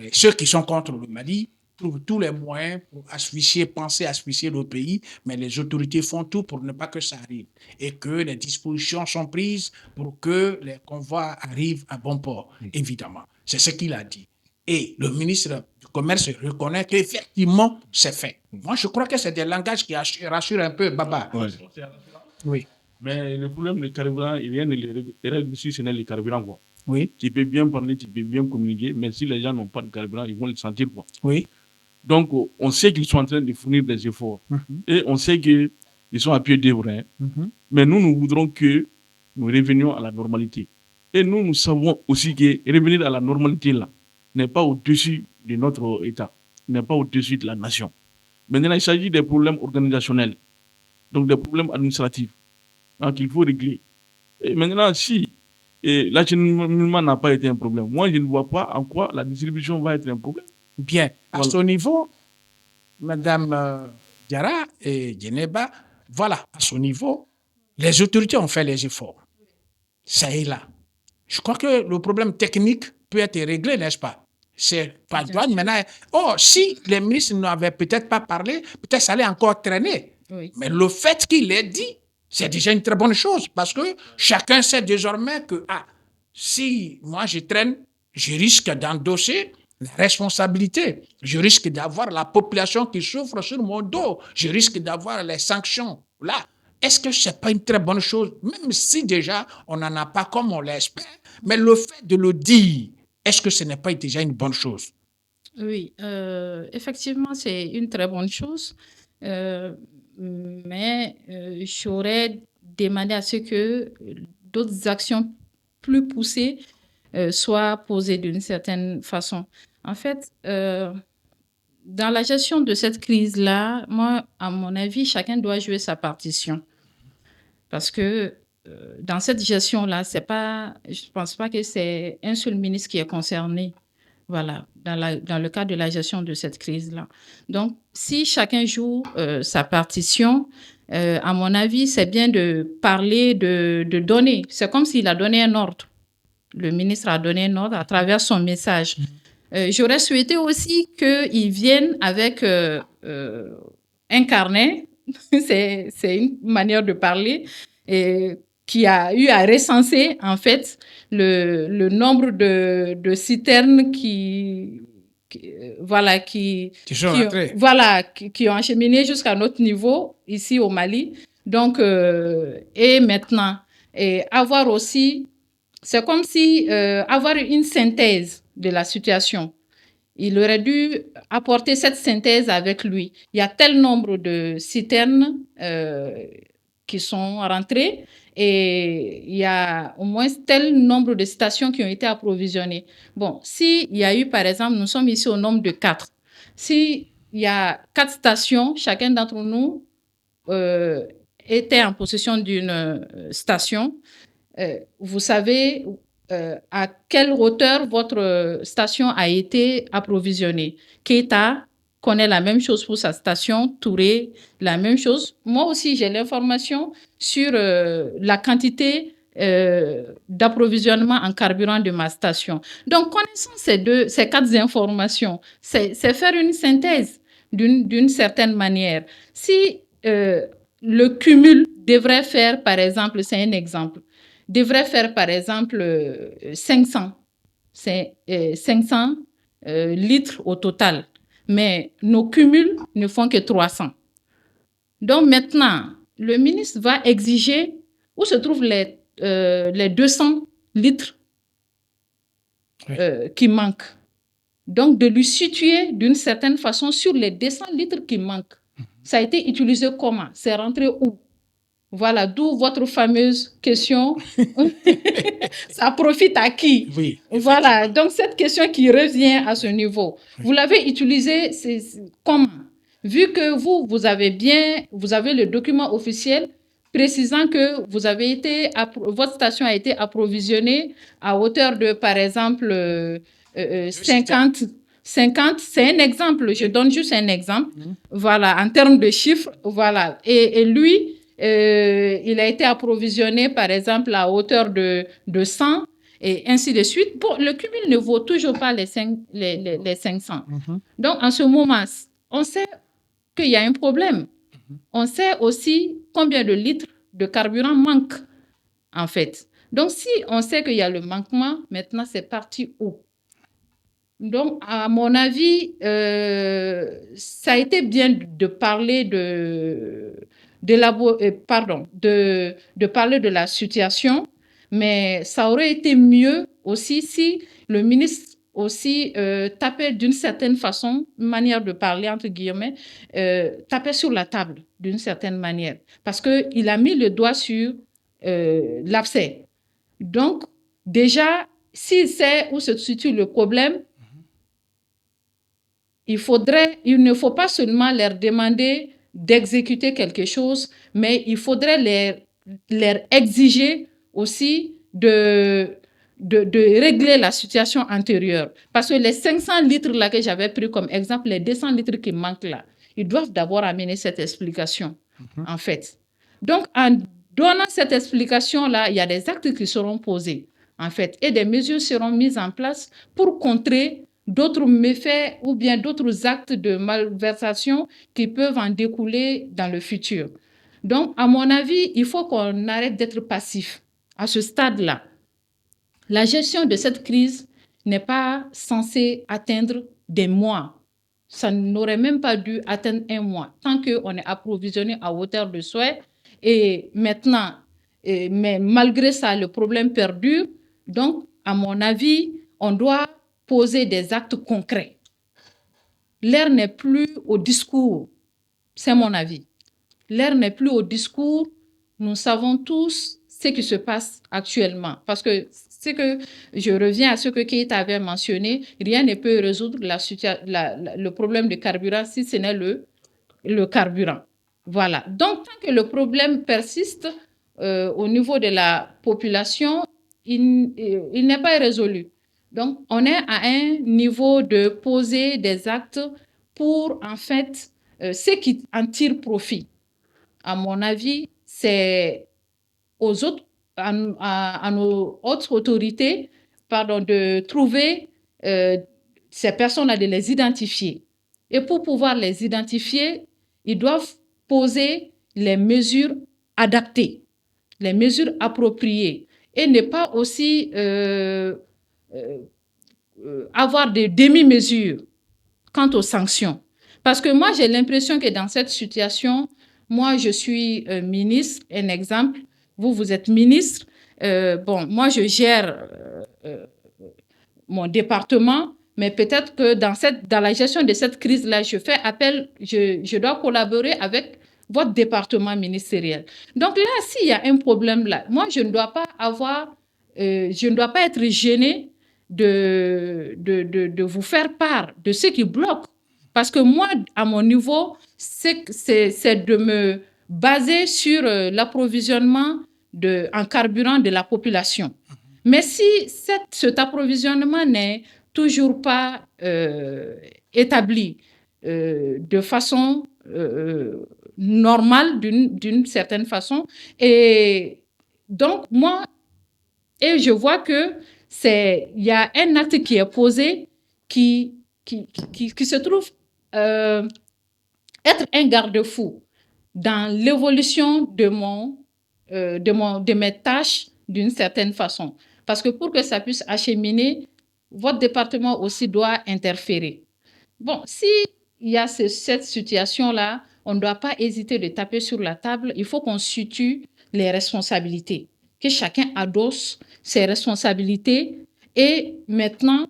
et ceux qui sont contre le Mali trouvent tous les moyens pour penser asphyxier le pays, mais les autorités font tout pour ne pas que ça arrive. Et que les dispositions sont prises pour que les convois arrivent à bon port, évidemment. C'est ce qu'il a dit. Et le ministre du Commerce reconnaît qu'effectivement, c'est fait. Moi, je crois que c'est des langages qui rassurent un peu Baba. Ouais. Oui, Mais le problème du carburant, rien ne les règle ici, ce n'est le carburant, quoi. oui, Tu peux bien parler, tu peux bien communiquer, mais si les gens n'ont pas de carburant, ils vont le sentir, quoi. oui. Donc, on sait qu'ils sont en train de fournir des efforts. Et on sait qu'ils sont à pied d'œuvre. Hein. Mais nous voudrons que nous revenions à la normalité. Et nous savons aussi que revenir à la normalité, là, n'est pas au-dessus de notre État, n'est pas au-dessus de la nation. Maintenant, il s'agit des problèmes organisationnels, donc des problèmes administratifs, qu'il faut régler. Et maintenant, si l'acheminement n'a pas été un problème, moi, je ne vois pas en quoi la distribution va être un problème. Bien. À Voilà. ce niveau, Madame Diarra et Djeneba, voilà, à ce niveau, les autorités ont fait les efforts. Ça est là. Je crois que le problème technique peut être réglé, n'est-ce pas? C'est pas douane maintenant. Oh, si les ministres n'avaient peut-être pas parlé, peut-être ça allait encore traîner. Oui. Mais le fait qu'il l'ait dit, c'est déjà une très bonne chose parce que chacun sait désormais que si moi je traîne, je risque d'endosser la responsabilité. Je risque d'avoir la population qui souffre sur mon dos. Je risque d'avoir les sanctions. Là, est-ce que ce n'est pas une très bonne chose, même si déjà on n'en a pas comme on l'espère, mais le fait de le dire, est-ce que ce n'est pas déjà une bonne chose? Oui, effectivement, c'est une très bonne chose. Mais j'aurais demandé à ce que d'autres actions plus poussées soient posées d'une certaine façon. En fait, dans la gestion de cette crise-là, moi, à mon avis, chacun doit jouer sa partition. Parce que dans cette gestion-là, je ne pense pas que c'est un seul ministre qui est concerné. Voilà, dans le cadre de la gestion de cette crise-là. Donc, si chacun joue sa partition, à mon avis, c'est bien de parler, de donner. C'est comme s'il a donné un ordre. Le ministre a donné un ordre à travers son message. J'aurais souhaité aussi qu'il vienne avec un carnet, c'est une manière de parler, qui a eu à recenser, en fait, le nombre de citernes qui ont acheminé jusqu'à notre niveau, ici au Mali. Donc, et maintenant, avoir aussi, c'est comme si avoir une synthèse de la situation. Il aurait dû apporter cette synthèse avec lui. Il y a tel nombre de citernes qui sont rentrées et il y a au moins tel nombre de stations qui ont été approvisionnées. Bon, s'il y a eu, par exemple, nous sommes ici au nombre de 4. S'il y a 4 stations, chacun d'entre nous était en possession d'une station, vous savez à quelle hauteur votre station a été approvisionnée. Keita connaît la même chose pour sa station, Touré, la même chose. Moi aussi, j'ai l'information sur la quantité d'approvisionnement en carburant de ma station. Donc, connaissant ces 4 informations, c'est faire une synthèse d'une certaine manière. Si le cumul devrait faire, par exemple, c'est un exemple, devrait faire, par exemple, 500 litres au total. Mais nos cumuls ne font que 300. Donc maintenant, le ministre va exiger où se trouvent les 200 litres qui manquent. Donc de lui situer d'une certaine façon sur les 200 litres qui manquent. Ça a été utilisé comment? C'est rentré où? Voilà, d'où votre fameuse question. Ça profite à qui? Oui. Voilà, donc cette question qui revient à ce niveau. Vous l'avez utilisée comment? Vu que vous avez le document officiel, précisant que votre station a été approvisionnée à hauteur de, par exemple, 50, c'est un exemple, je donne juste un exemple, voilà, en termes de chiffres, voilà. Et lui, il a été approvisionné, par exemple, à hauteur de 100, et ainsi de suite. Bon, le cumul ne vaut toujours pas les 500. Donc, en ce moment, on sait qu'il y a un problème. On sait aussi combien de litres de carburant manquent, en fait. Donc, si on sait qu'il y a le manquement, maintenant, c'est parti où? Donc, à mon avis, ça a été bien de parler de parler de la situation, mais ça aurait été mieux aussi si le ministre aussi tapait d'une certaine façon, une manière de parler entre guillemets, tapait sur la table d'une certaine manière, parce qu'il a mis le doigt sur l'abcès. Donc, déjà, s'il sait où se situe le problème, il ne faut pas seulement leur demander d'exécuter quelque chose, mais il faudrait leur exiger aussi de régler la situation antérieure. Parce que les 500 litres là que j'avais pris comme exemple, les 200 litres qui manquent là, ils doivent d'abord amener cette explication, en fait. Donc, en donnant cette explication-là, il y a des actes qui seront posés, en fait, et des mesures seront mises en place pour contrer d'autres méfaits ou bien d'autres actes de malversation qui peuvent en découler dans le futur. Donc, à mon avis, il faut qu'on arrête d'être passif à ce stade-là. La gestion de cette crise n'est pas censée atteindre des mois. Ça n'aurait même pas dû atteindre un mois, tant qu'on est approvisionné à hauteur de souhait. Et maintenant, mais malgré ça, le problème perdure. Donc, à mon avis, on doit poser des actes concrets. L'heure n'est plus au discours, c'est mon avis. L'heure n'est plus au discours. Nous savons tous ce qui se passe actuellement. Parce que je reviens à ce que Keita avait mentionné, rien ne peut résoudre le problème de carburant si ce n'est le carburant. Voilà. Donc, tant que le problème persiste au niveau de la population, il n'est pas résolu. Donc, on est à un niveau de poser des actes pour, en fait, ceux qui en tirent profit. À mon avis, c'est à nos autres autorités, de trouver ces personnes-là, de les identifier. Et pour pouvoir les identifier, ils doivent poser les mesures adaptées, les mesures appropriées, et ne pas aussi avoir des demi-mesures quant aux sanctions. Parce que moi, j'ai l'impression que dans cette situation, moi, je suis ministre, un exemple, vous êtes ministre. Moi, je gère mon département, mais peut-être que dans la gestion de cette crise-là, je dois collaborer avec votre département ministériel. Donc là, s'il y a un problème là, moi, je ne dois pas être gênée de vous faire part de ce qui bloque. Parce que moi, à mon niveau, c'est de me baser sur l'approvisionnement en carburant de la population. Mais si cet approvisionnement n'est toujours pas établi de façon normale, d'une certaine façon, et donc je vois que il y a un acte qui est posé qui se trouve être un garde-fou dans l'évolution de mes tâches d'une certaine façon. Parce que pour que ça puisse acheminer, votre département aussi doit interférer. Bon, s'il y a cette situation-là, on ne doit pas hésiter de taper sur la table. Il faut qu'on situe les responsabilités, que chacun adosse ses responsabilités et maintenant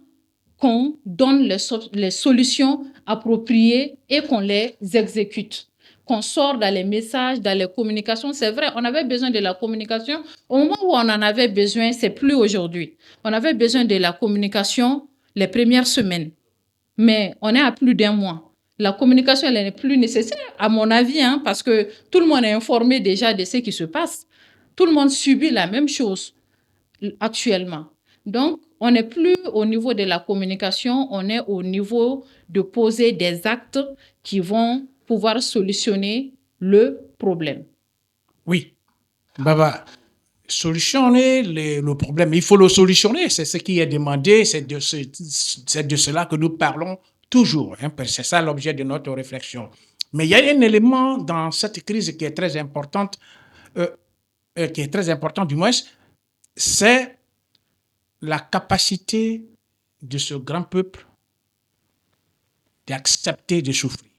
qu'on donne les solutions appropriées et qu'on les exécute. Qu'on sort dans les messages, dans les communications. C'est vrai, on avait besoin de la communication. Au moment où on en avait besoin, c'est plus aujourd'hui. On avait besoin de la communication les premières semaines. Mais on est à plus d'un mois. la communication, elle n'est plus nécessaire, à mon avis, hein, parce que tout le monde est informé déjà de ce qui se passe. Tout le monde subit la même chose actuellement. Donc, on n'est plus au niveau de la communication, on est au niveau de poser des actes qui vont pouvoir solutionner le problème. Oui, Baba, solutionner le problème. Il faut le solutionner, c'est ce qui est demandé, c'est de cela que nous parlons toujours. Hein, c'est ça l'objet de notre réflexion. Mais il y a un élément dans cette crise qui est très importante, du moins, c'est la capacité de ce grand peuple d'accepter de souffrir.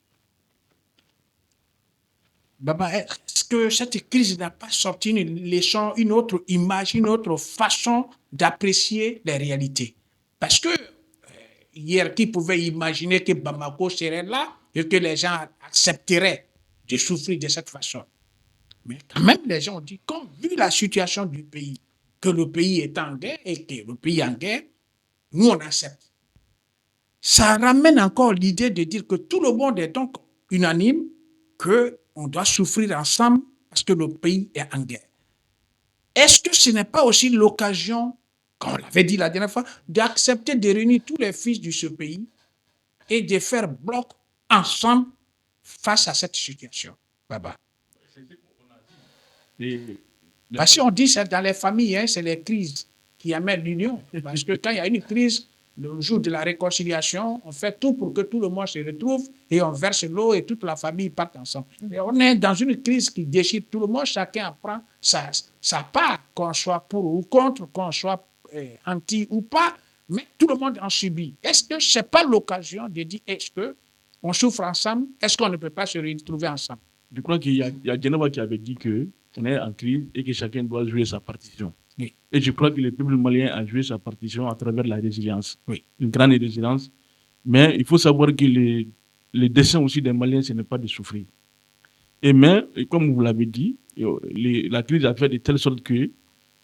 Baba, est-ce que cette crise n'a pas sorti une leçon, une autre image, une autre façon d'apprécier les réalités? Parce que hier, qui pouvait imaginer que Bamako serait là et que les gens accepteraient de souffrir de cette façon? Mais quand même, les gens ont dit, comme vu la situation du pays, que le pays est en guerre et que le pays est en guerre, nous on accepte. Ça ramène encore l'idée de dire que tout le monde est donc unanime, qu'on doit souffrir ensemble parce que le pays est en guerre. Est-ce que ce n'est pas aussi l'occasion, comme on l'avait dit la dernière fois, d'accepter de réunir tous les fils de ce pays et de faire bloc ensemble face à cette situation? Baba. Parce qu'on dit que dans les familles, hein, c'est les crises qui amènent l'union. Parce que quand il y a une crise, le jour de la réconciliation, on fait tout pour que tout le monde se retrouve et on verse l'eau et toute la famille part ensemble. Et on est dans une crise qui déchire tout le monde, chacun apprend sa part, qu'on soit pour ou contre, qu'on soit anti ou pas, mais tout le monde en subit. Est-ce que ce n'est pas l'occasion de dire, est-ce qu'on souffre ensemble, est-ce qu'on ne peut pas se retrouver ensemble? Je crois qu'il y a Genova qui avait dit qu'on est en crise et que chacun doit jouer sa partition. Oui. Et je crois que le peuple malien a joué sa partition à travers la résilience. Oui. Une grande résilience. Mais il faut savoir que les desseins aussi des Maliens, ce n'est pas de souffrir. Mais, comme vous l'avez dit, la crise a fait de telle sorte que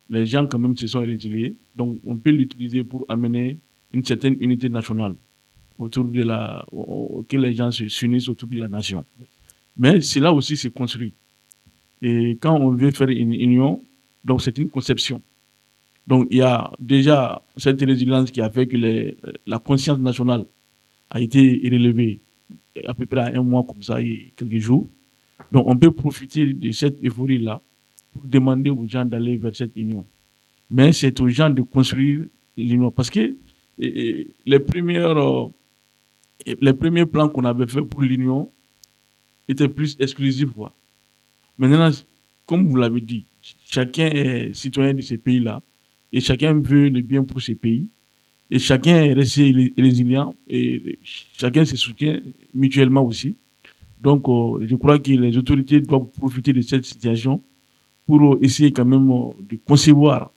les gens quand même se sont résiliés. Donc, on peut l'utiliser pour amener une certaine unité nationale autour de que les gens s'unissent autour de la nation. Mais cela aussi s'est construit. Et quand on veut faire une union, donc c'est une conception. Donc il y a déjà cette résilience qui a fait que la conscience nationale a été relevée à peu près à un mois comme ça et quelques jours. Donc on peut profiter de cette euphorie-là pour demander aux gens d'aller vers cette union. Mais c'est aux gens de construire l'union. Parce que les premiers plans qu'on avait fait pour l'union étaient plus exclusifs, quoi. Maintenant, comme vous l'avez dit, chacun est citoyen de ces pays-là et chacun veut le bien pour ces pays et chacun est resté résilient et chacun se soutient mutuellement aussi. Donc, je crois que les autorités doivent profiter de cette situation pour essayer quand même de concevoir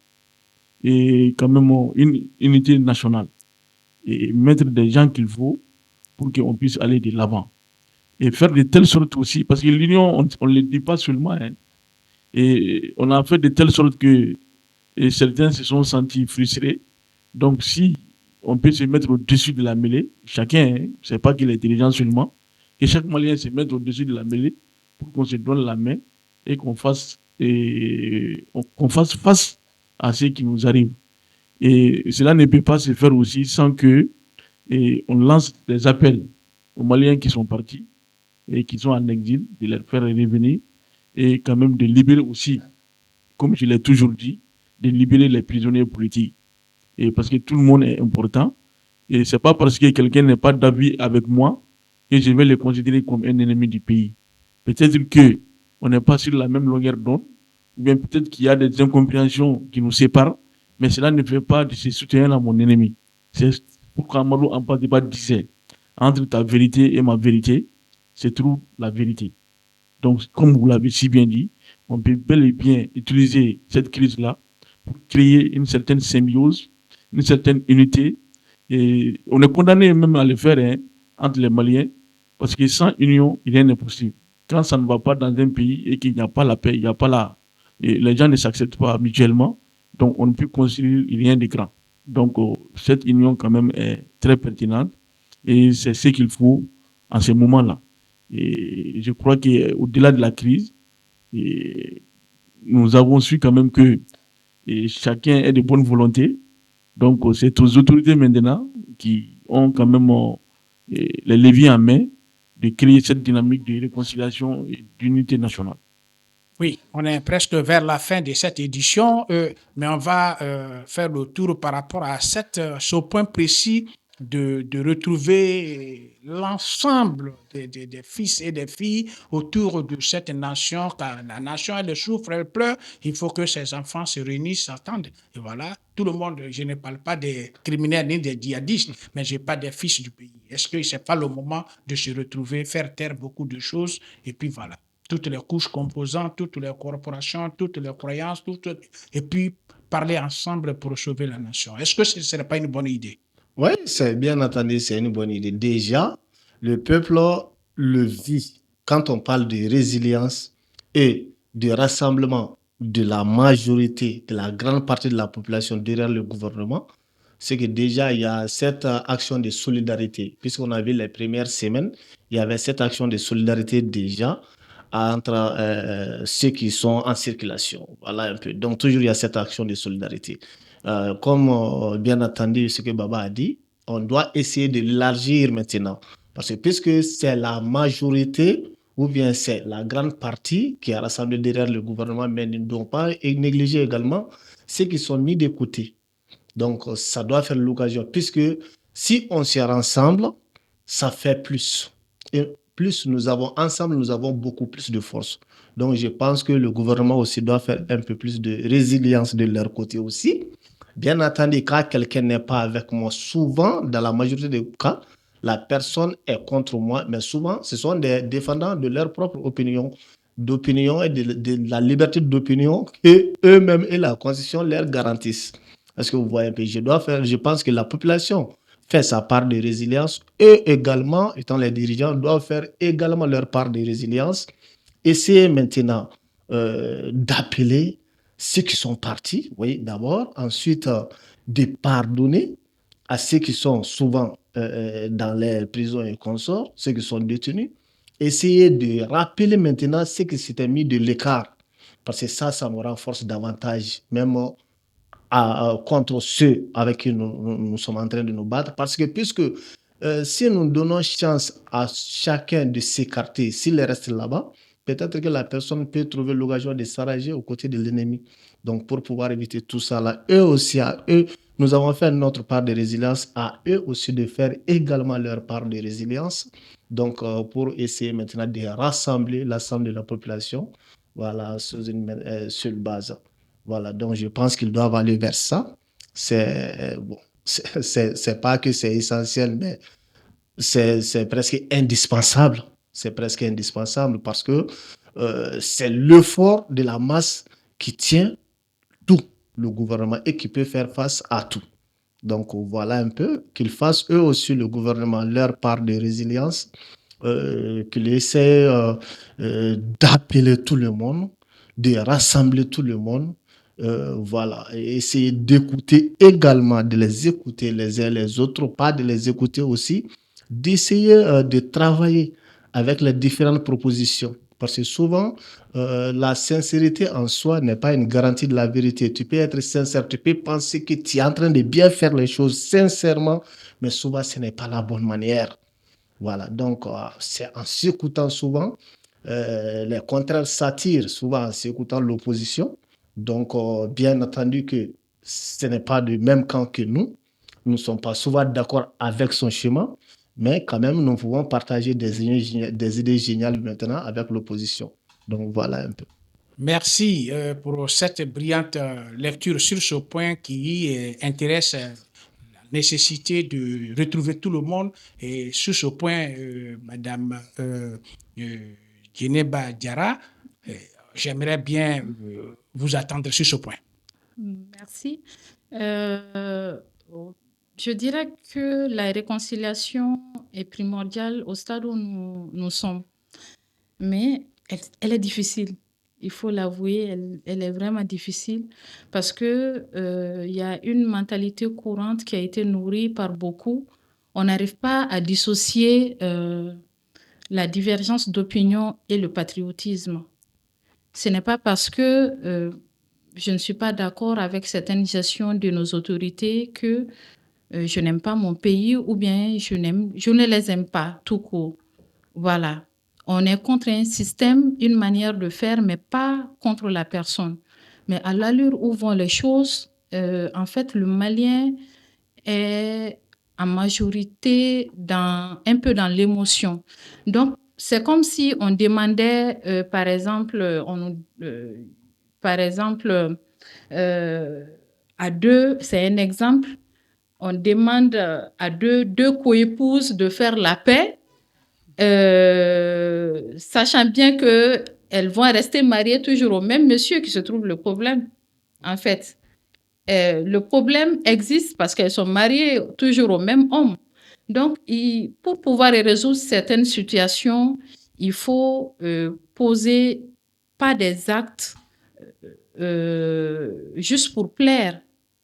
et quand même une unité nationale et mettre des gens qu'il faut pour qu'on puisse aller de l'avant. Et faire de telle sorte aussi, parce que l'union, on ne le dit pas seulement, hein, et on a fait de telle sorte que certains se sont sentis frustrés. Donc, si on peut se mettre au-dessus de la mêlée, chacun, hein, c'est pas qu'il est intelligent seulement, que chaque Malien se mette au-dessus de la mêlée pour qu'on se donne la main et qu'on fasse face à ce qui nous arrive. Et cela ne peut pas se faire aussi sans que on lance des appels aux Maliens qui sont partis et qui sont en exil, de les faire revenir et quand même de libérer aussi, comme je l'ai toujours dit, de libérer les prisonniers politiques. Et parce que tout le monde est important. Et ce n'est pas parce que quelqu'un n'est pas d'avis avec moi que je vais le considérer comme un ennemi du pays. Peut-être qu'on n'est pas sur la même longueur d'onde, ou bien peut-être qu'il y a des incompréhensions qui nous séparent, mais cela ne fait pas de ce soutien-là mon ennemi. C'est pourquoi Amadou Ampadiba disait, entre ta vérité et ma vérité, c'est trouve la vérité. Donc, comme vous l'avez si bien dit, on peut bel et bien utiliser cette crise-là pour créer une certaine symbiose, une certaine unité. Et on est condamné même à le faire, hein, entre les Maliens, parce que sans union, rien n'est possible. Quand ça ne va pas dans un pays et qu'il n'y a pas la paix, il n'y a pas et les gens ne s'acceptent pas mutuellement, donc on ne peut construire rien de grand. Donc, cette union, quand même, est très pertinente et c'est ce qu'il faut en ces moments-là. Et je crois qu'au-delà de la crise, et nous avons su quand même que chacun est de bonne volonté. Donc, c'est aux autorités maintenant qui ont quand même les leviers en main de créer cette dynamique de réconciliation et d'unité nationale. Oui, on est presque vers la fin de cette édition, mais on va faire le tour par rapport à ce point précis de retrouver l'ensemble des fils et des filles autour de cette nation, car la nation, elle souffre, elle pleure. Il faut que ces enfants se réunissent, s'entendent. Et voilà, tout le monde, je ne parle pas des criminels ni des djihadistes, mais je parle des fils du pays. Est-ce que ce n'est pas le moment de se retrouver, faire taire beaucoup de choses, et puis voilà, toutes les couches composantes, toutes les corporations, toutes les croyances, et puis parler ensemble pour sauver la nation. Est-ce que ce ne serait pas une bonne idée? Oui, c'est bien entendu, c'est une bonne idée. Déjà, le peuple le vit. Quand on parle de résilience et de rassemblement de la majorité, de la grande partie de la population derrière le gouvernement, c'est que déjà, il y a cette action de solidarité. Puisqu'on a vu les premières semaines, il y avait cette action de solidarité déjà entre ceux qui sont en circulation. Voilà un peu. Donc, toujours, il y a cette action de solidarité. Comme bien entendu ce que Baba a dit, on doit essayer de l'élargir maintenant. Parce que puisque c'est la majorité ou bien c'est la grande partie qui est rassemblée derrière le gouvernement, mais ne doit pas négliger également ceux qui sont mis de côté. Donc, ça doit faire l'occasion, puisque si on se rassemble, ça fait plus. Et plus nous avons ensemble, nous avons beaucoup plus de force. Donc, je pense que le gouvernement aussi doit faire un peu plus de résilience de leur côté aussi. Bien entendu, quand quelqu'un n'est pas avec moi, souvent, dans la majorité des cas, la personne est contre moi, mais souvent, ce sont des défendants de leur propre d'opinion et de la liberté d'opinion que eux-mêmes et la Constitution leur garantissent. Est-ce que vous voyez un peu? Je pense que la population fait sa part de résilience et également, étant les dirigeants, doivent faire également leur part de résilience. Essayer maintenant d'appeler ceux qui sont partis, oui, d'abord, ensuite de pardonner à ceux qui sont souvent dans les prisons et consorts, ceux qui sont détenus. Essayer de rappeler maintenant ceux qui s'étaient mis de l'écart, parce que ça nous renforce davantage, même contre ceux avec qui nous sommes en train de nous battre. Parce que puisque si nous donnons chance à chacun de s'écarter, s'il reste là-bas, peut-être que la personne peut trouver l'occasion de s'arranger aux côtés de l'ennemi. Donc, pour pouvoir éviter tout ça, là, eux aussi, à eux, nous avons fait notre part de résilience, à eux aussi de faire également leur part de résilience. Donc, pour essayer maintenant de rassembler l'ensemble de la population, voilà, sur une seule base. Voilà, donc je pense qu'ils doivent aller vers ça. C'est bon, c'est pas que c'est essentiel, mais c'est presque indispensable. C'est presque indispensable parce que c'est l'effort de la masse qui tient tout le gouvernement et qui peut faire face à tout. Donc voilà un peu qu'ils fassent eux aussi, le gouvernement, leur part de résilience, qu'ils essaient d'appeler tout le monde, de rassembler tout le monde. Voilà, et essayer d'écouter également, de les écouter les uns les autres, pas de les écouter aussi, d'essayer de travailler avec les différentes propositions. Parce que souvent, la sincérité en soi n'est pas une garantie de la vérité. Tu peux être sincère, tu peux penser que tu es en train de bien faire les choses sincèrement, mais souvent, ce n'est pas la bonne manière. Voilà, donc c'est en s'écoutant souvent, les contraires s'attirent souvent en s'écoutant l'opposition. Donc, bien entendu que ce n'est pas du même camp que nous. Nous ne sommes pas souvent d'accord avec son chemin, mais quand même, nous pouvons partager des idées géniales maintenant avec l'opposition. Donc, voilà un peu. Merci pour cette brillante lecture sur ce point qui intéresse la nécessité de retrouver tout le monde. Et sur ce point, Madame Djeneba Diarra, j'aimerais bien vous attendre sur ce point. Merci. Je dirais que la réconciliation est primordiale au stade où nous sommes. Mais elle est difficile. Il faut l'avouer, elle est vraiment difficile parce que y a une mentalité courante qui a été nourrie par beaucoup. On n'arrive pas à dissocier la divergence d'opinion et le patriotisme. Ce n'est pas parce que je ne suis pas d'accord avec certaines gestions de nos autorités que je n'aime pas mon pays ou bien je ne les aime pas tout court. Voilà. On est contre un système, une manière de faire, mais pas contre la personne. Mais à l'allure où vont les choses, en fait, le Malien est en majorité un peu dans l'émotion. Donc, c'est comme si on demandait, par exemple, à deux, c'est un exemple, on demande à deux coépouses de faire la paix, sachant bien qu'elles vont rester mariées toujours au même monsieur qui se trouve le problème, en fait. Le problème existe parce qu'elles sont mariées toujours au même homme. Donc, pour pouvoir résoudre certaines situations, il faut poser pas des actes juste pour plaire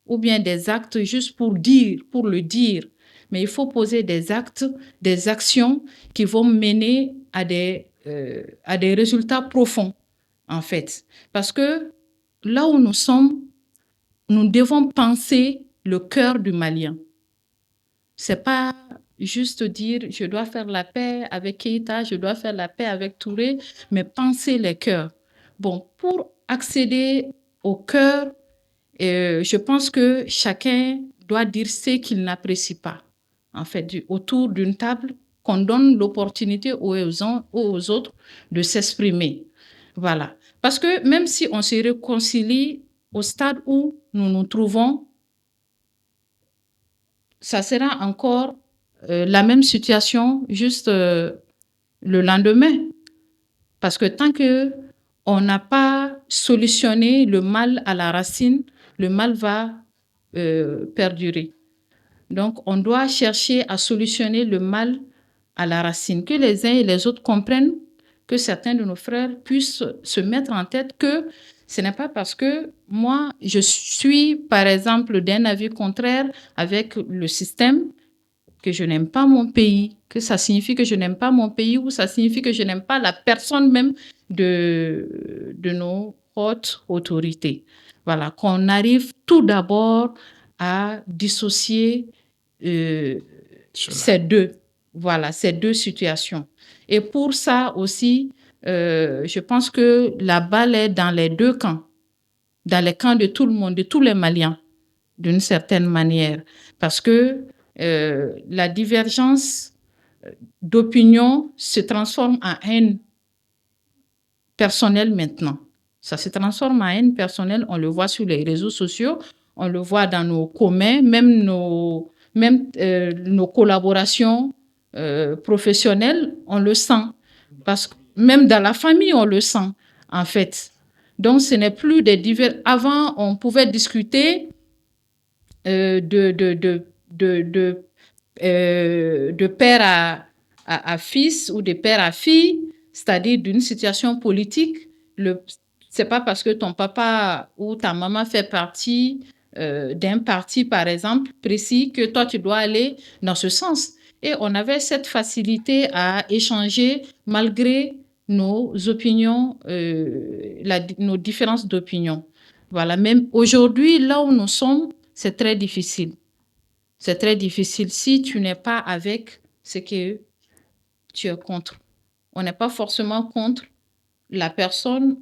ou bien des actes juste pour le dire. Mais il faut poser des actes, des actions qui vont mener à des résultats profonds, en fait. Parce que là où nous sommes, nous devons penser le cœur du Malien. C'est pas juste dire je dois faire la paix avec Keïta, je dois faire la paix avec Touré, mais penser les cœurs. Bon, pour accéder au cœur, je pense que chacun doit dire ce qu'il n'apprécie pas. En fait, autour d'une table, qu'on donne l'opportunité aux autres de s'exprimer. Voilà. Parce que même si on se réconcilie au stade où nous nous trouvons, ça sera encore la même situation juste le lendemain. Parce que tant qu'on n'a pas solutionné le mal à la racine, le mal va perdurer. Donc, on doit chercher à solutionner le mal à la racine, que les uns et les autres comprennent, que certains de nos frères puissent se mettre en tête que ce n'est pas parce que moi, je suis, par exemple, d'un avis contraire avec le système que je n'aime pas mon pays, que ça signifie que je n'aime pas mon pays ou ça signifie que je n'aime pas la personne même de nos hautes autorités. Voilà, qu'on arrive tout d'abord à dissocier ces deux situations. Et pour ça aussi, je pense que la balle est dans les deux camps, dans les camps de tout le monde, de tous les Maliens, d'une certaine manière. Parce que la divergence d'opinion se transforme en haine personnelle maintenant. Ça se transforme en haine personnelle, on le voit sur les réseaux sociaux, on le voit dans nos communs, même nos collaborations professionnelles, on le sent. Parce que même dans la famille, on le sent, en fait. Donc, ce n'est plus des divers. Avant, on pouvait discuter de père à fils ou de père à fille, c'est-à-dire d'une situation politique. C'est pas parce que ton papa ou ta maman fait partie d'un parti, par exemple, précis, que toi, tu dois aller dans ce sens. Et on avait cette facilité à échanger malgré nos opinions, nos différences d'opinion. Voilà, même aujourd'hui, là où nous sommes, c'est très difficile. C'est très difficile si tu n'es pas avec ce que tu es contre. On n'est pas forcément contre la personne,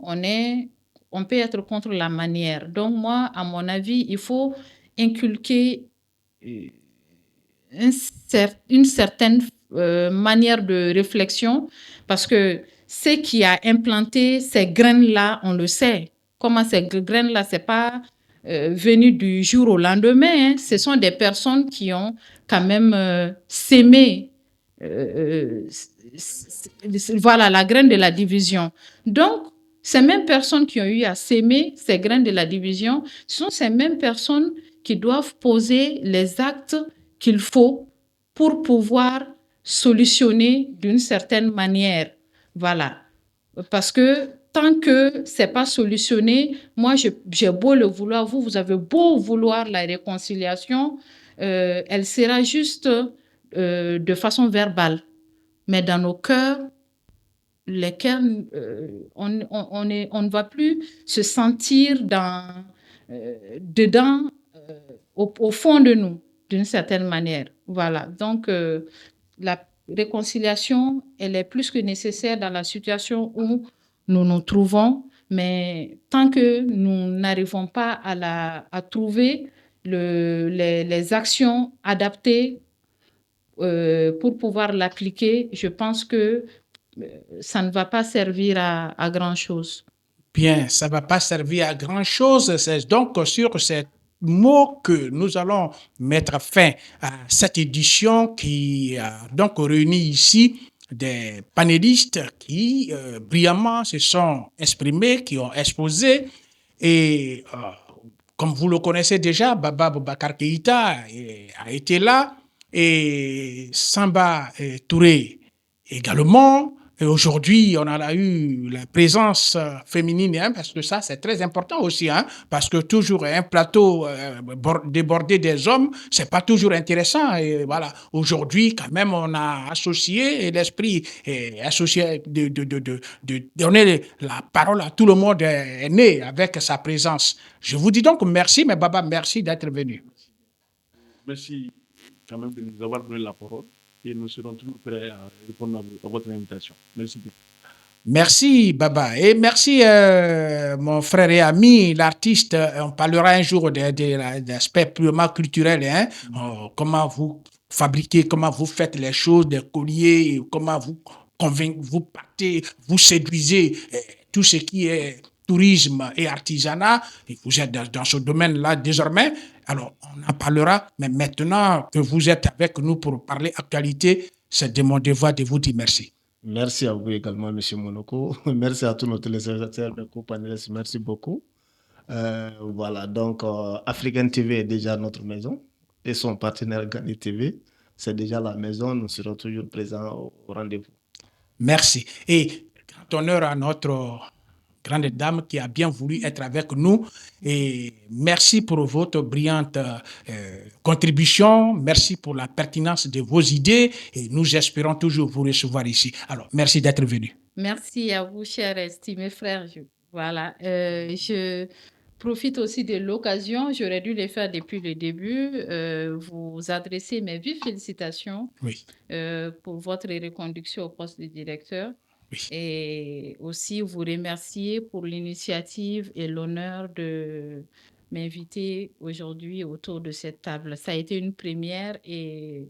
on peut être contre la manière. Donc moi, à mon avis, il faut inculquer une certaine manière de réflexion parce que ce qui a implanté ces graines-là, on le sait. Comment ces graines-là, c'est pas venu du jour au lendemain. Hein. Ce sont des personnes qui ont quand même sémé voilà, la graine de la division. Donc, ces mêmes personnes qui ont eu à s'aimer ces graines de la division sont ces mêmes personnes qui doivent poser les actes qu'il faut pour pouvoir solutionner d'une certaine manière. Voilà. Parce que tant que c'est pas solutionné, moi, j'ai beau le vouloir, vous avez beau vouloir la réconciliation, elle sera juste de façon verbale. mais dans nos cœurs, lesquels on ne va plus se sentir dedans, au fond de nous, d'une certaine manière. Voilà. Donc, la réconciliation, elle est plus que nécessaire dans la situation où nous nous trouvons, mais tant que nous n'arrivons pas à trouver les actions adaptées pour pouvoir l'appliquer, je pense que ça ne va pas servir à grand-chose. Bien, ça ne va pas servir à grand-chose. C'est donc sur ces mots que nous allons mettre fin à cette édition qui a donc réuni ici des panélistes qui brillamment se sont exprimés, qui ont exposé. Et comme vous le connaissez déjà, Baba Boubacar Keïta a été là et Samba Touré également. Et aujourd'hui, on a eu la présence féminine, hein, parce que ça, c'est très important aussi, hein, parce que toujours un plateau débordé des hommes, c'est pas toujours intéressant. Et voilà, aujourd'hui, quand même, on a associé, et l'esprit est associé de donner la parole à tout le monde est né avec sa présence. Je vous dis donc merci, mais Baba, merci d'être venu. Merci quand même de nous avoir donné la parole. Et nous serons toujours prêts à répondre à votre invitation. Merci beaucoup. Merci, Baba. Et merci, mon frère et ami, l'artiste. On parlera un jour d'aspect purement culturel, hein? Comment vous fabriquez, comment vous faites les choses, des colliers, comment vous convaincez, vous partez, vous séduisez, tout ce qui est tourisme et artisanat. Et vous êtes dans ce domaine-là désormais. Alors, on en parlera, mais maintenant que vous êtes avec nous pour parler actualité, c'est de mon devoir de vous dire merci. Merci à vous également, M. Monoko. Merci à tous nos téléspectateurs, nos co-panélistes. Merci beaucoup. Voilà, donc African TV est déjà notre maison et son partenaire Gani TV, c'est déjà la maison. Nous serons toujours présents au rendez-vous. Merci. Et grand honneur à notre grande dame qui a bien voulu être avec nous. Et merci pour votre brillante contribution. Merci pour la pertinence de vos idées. Et nous espérons toujours vous recevoir ici. Alors, merci d'être venu. Merci à vous, chers estimés frères. Voilà. Je profite aussi de l'occasion. J'aurais dû le faire depuis le début. Vous adresser mes vives félicitations pour votre reconduction au poste de directeur. Oui. Et aussi vous remercier pour l'initiative et l'honneur de m'inviter aujourd'hui autour de cette table. Ça a été une première et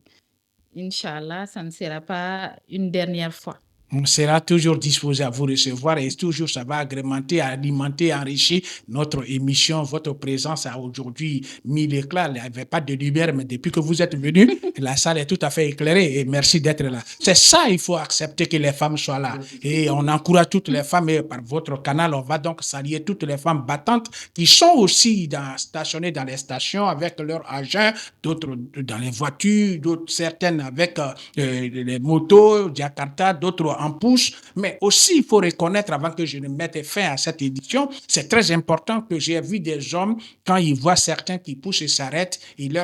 Inch'Allah, ça ne sera pas une dernière fois. On sera toujours disposé à vous recevoir et toujours ça va agrémenter, alimenter, enrichir notre émission. Votre présence a aujourd'hui mis l'éclat. Il n'y avait pas de lumière, mais depuis que vous êtes venus, la salle est tout à fait éclairée et merci d'être là. C'est ça, il faut accepter que les femmes soient là. Et on encourage toutes les femmes et par votre canal, on va donc saluer toutes les femmes battantes qui sont aussi stationnées dans les stations avec leurs agents, d'autres dans les voitures, d'autres certaines avec les motos, Jakarta, d'autres en pouce, mais aussi il faut reconnaître avant que je ne mette fin à cette édition, c'est très important que j'ai vu des hommes, quand ils voient certains qui poussent et s'arrêtent, ils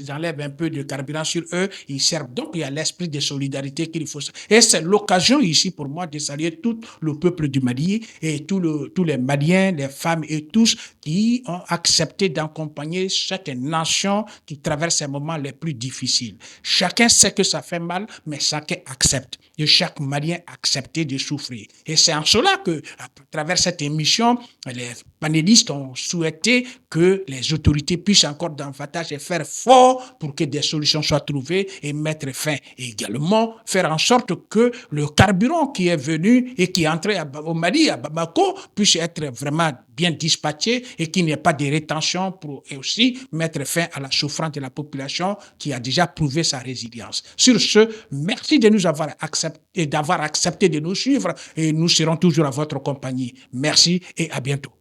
enlèvent un peu de carburant sur eux, ils servent. Donc il y a l'esprit de solidarité qu'il faut. Et c'est l'occasion ici pour moi de saluer tout le peuple du Mali et tous les Maliens, les femmes et tous qui ont accepté d'accompagner cette nation qui traverse ces moments les plus difficiles. Chacun sait que ça fait mal, mais chacun accepte. Et chaque Malien accepter de souffrir. Et c'est en cela que, à travers cette émission, les panélistes ont souhaité que les autorités puissent encore davantage faire fort pour que des solutions soient trouvées et mettre fin. Et également, faire en sorte que le carburant qui est venu et qui est entré au Mali, à Bamako, puisse être vraiment bien dispatché et qu'il n'y ait pas de rétention pour aussi mettre fin à la souffrance de la population qui a déjà prouvé sa résilience. Sur ce, merci de nous avoir accepté, d'avoir accepté de nous suivre et nous serons toujours à votre compagnie. Merci et à bientôt.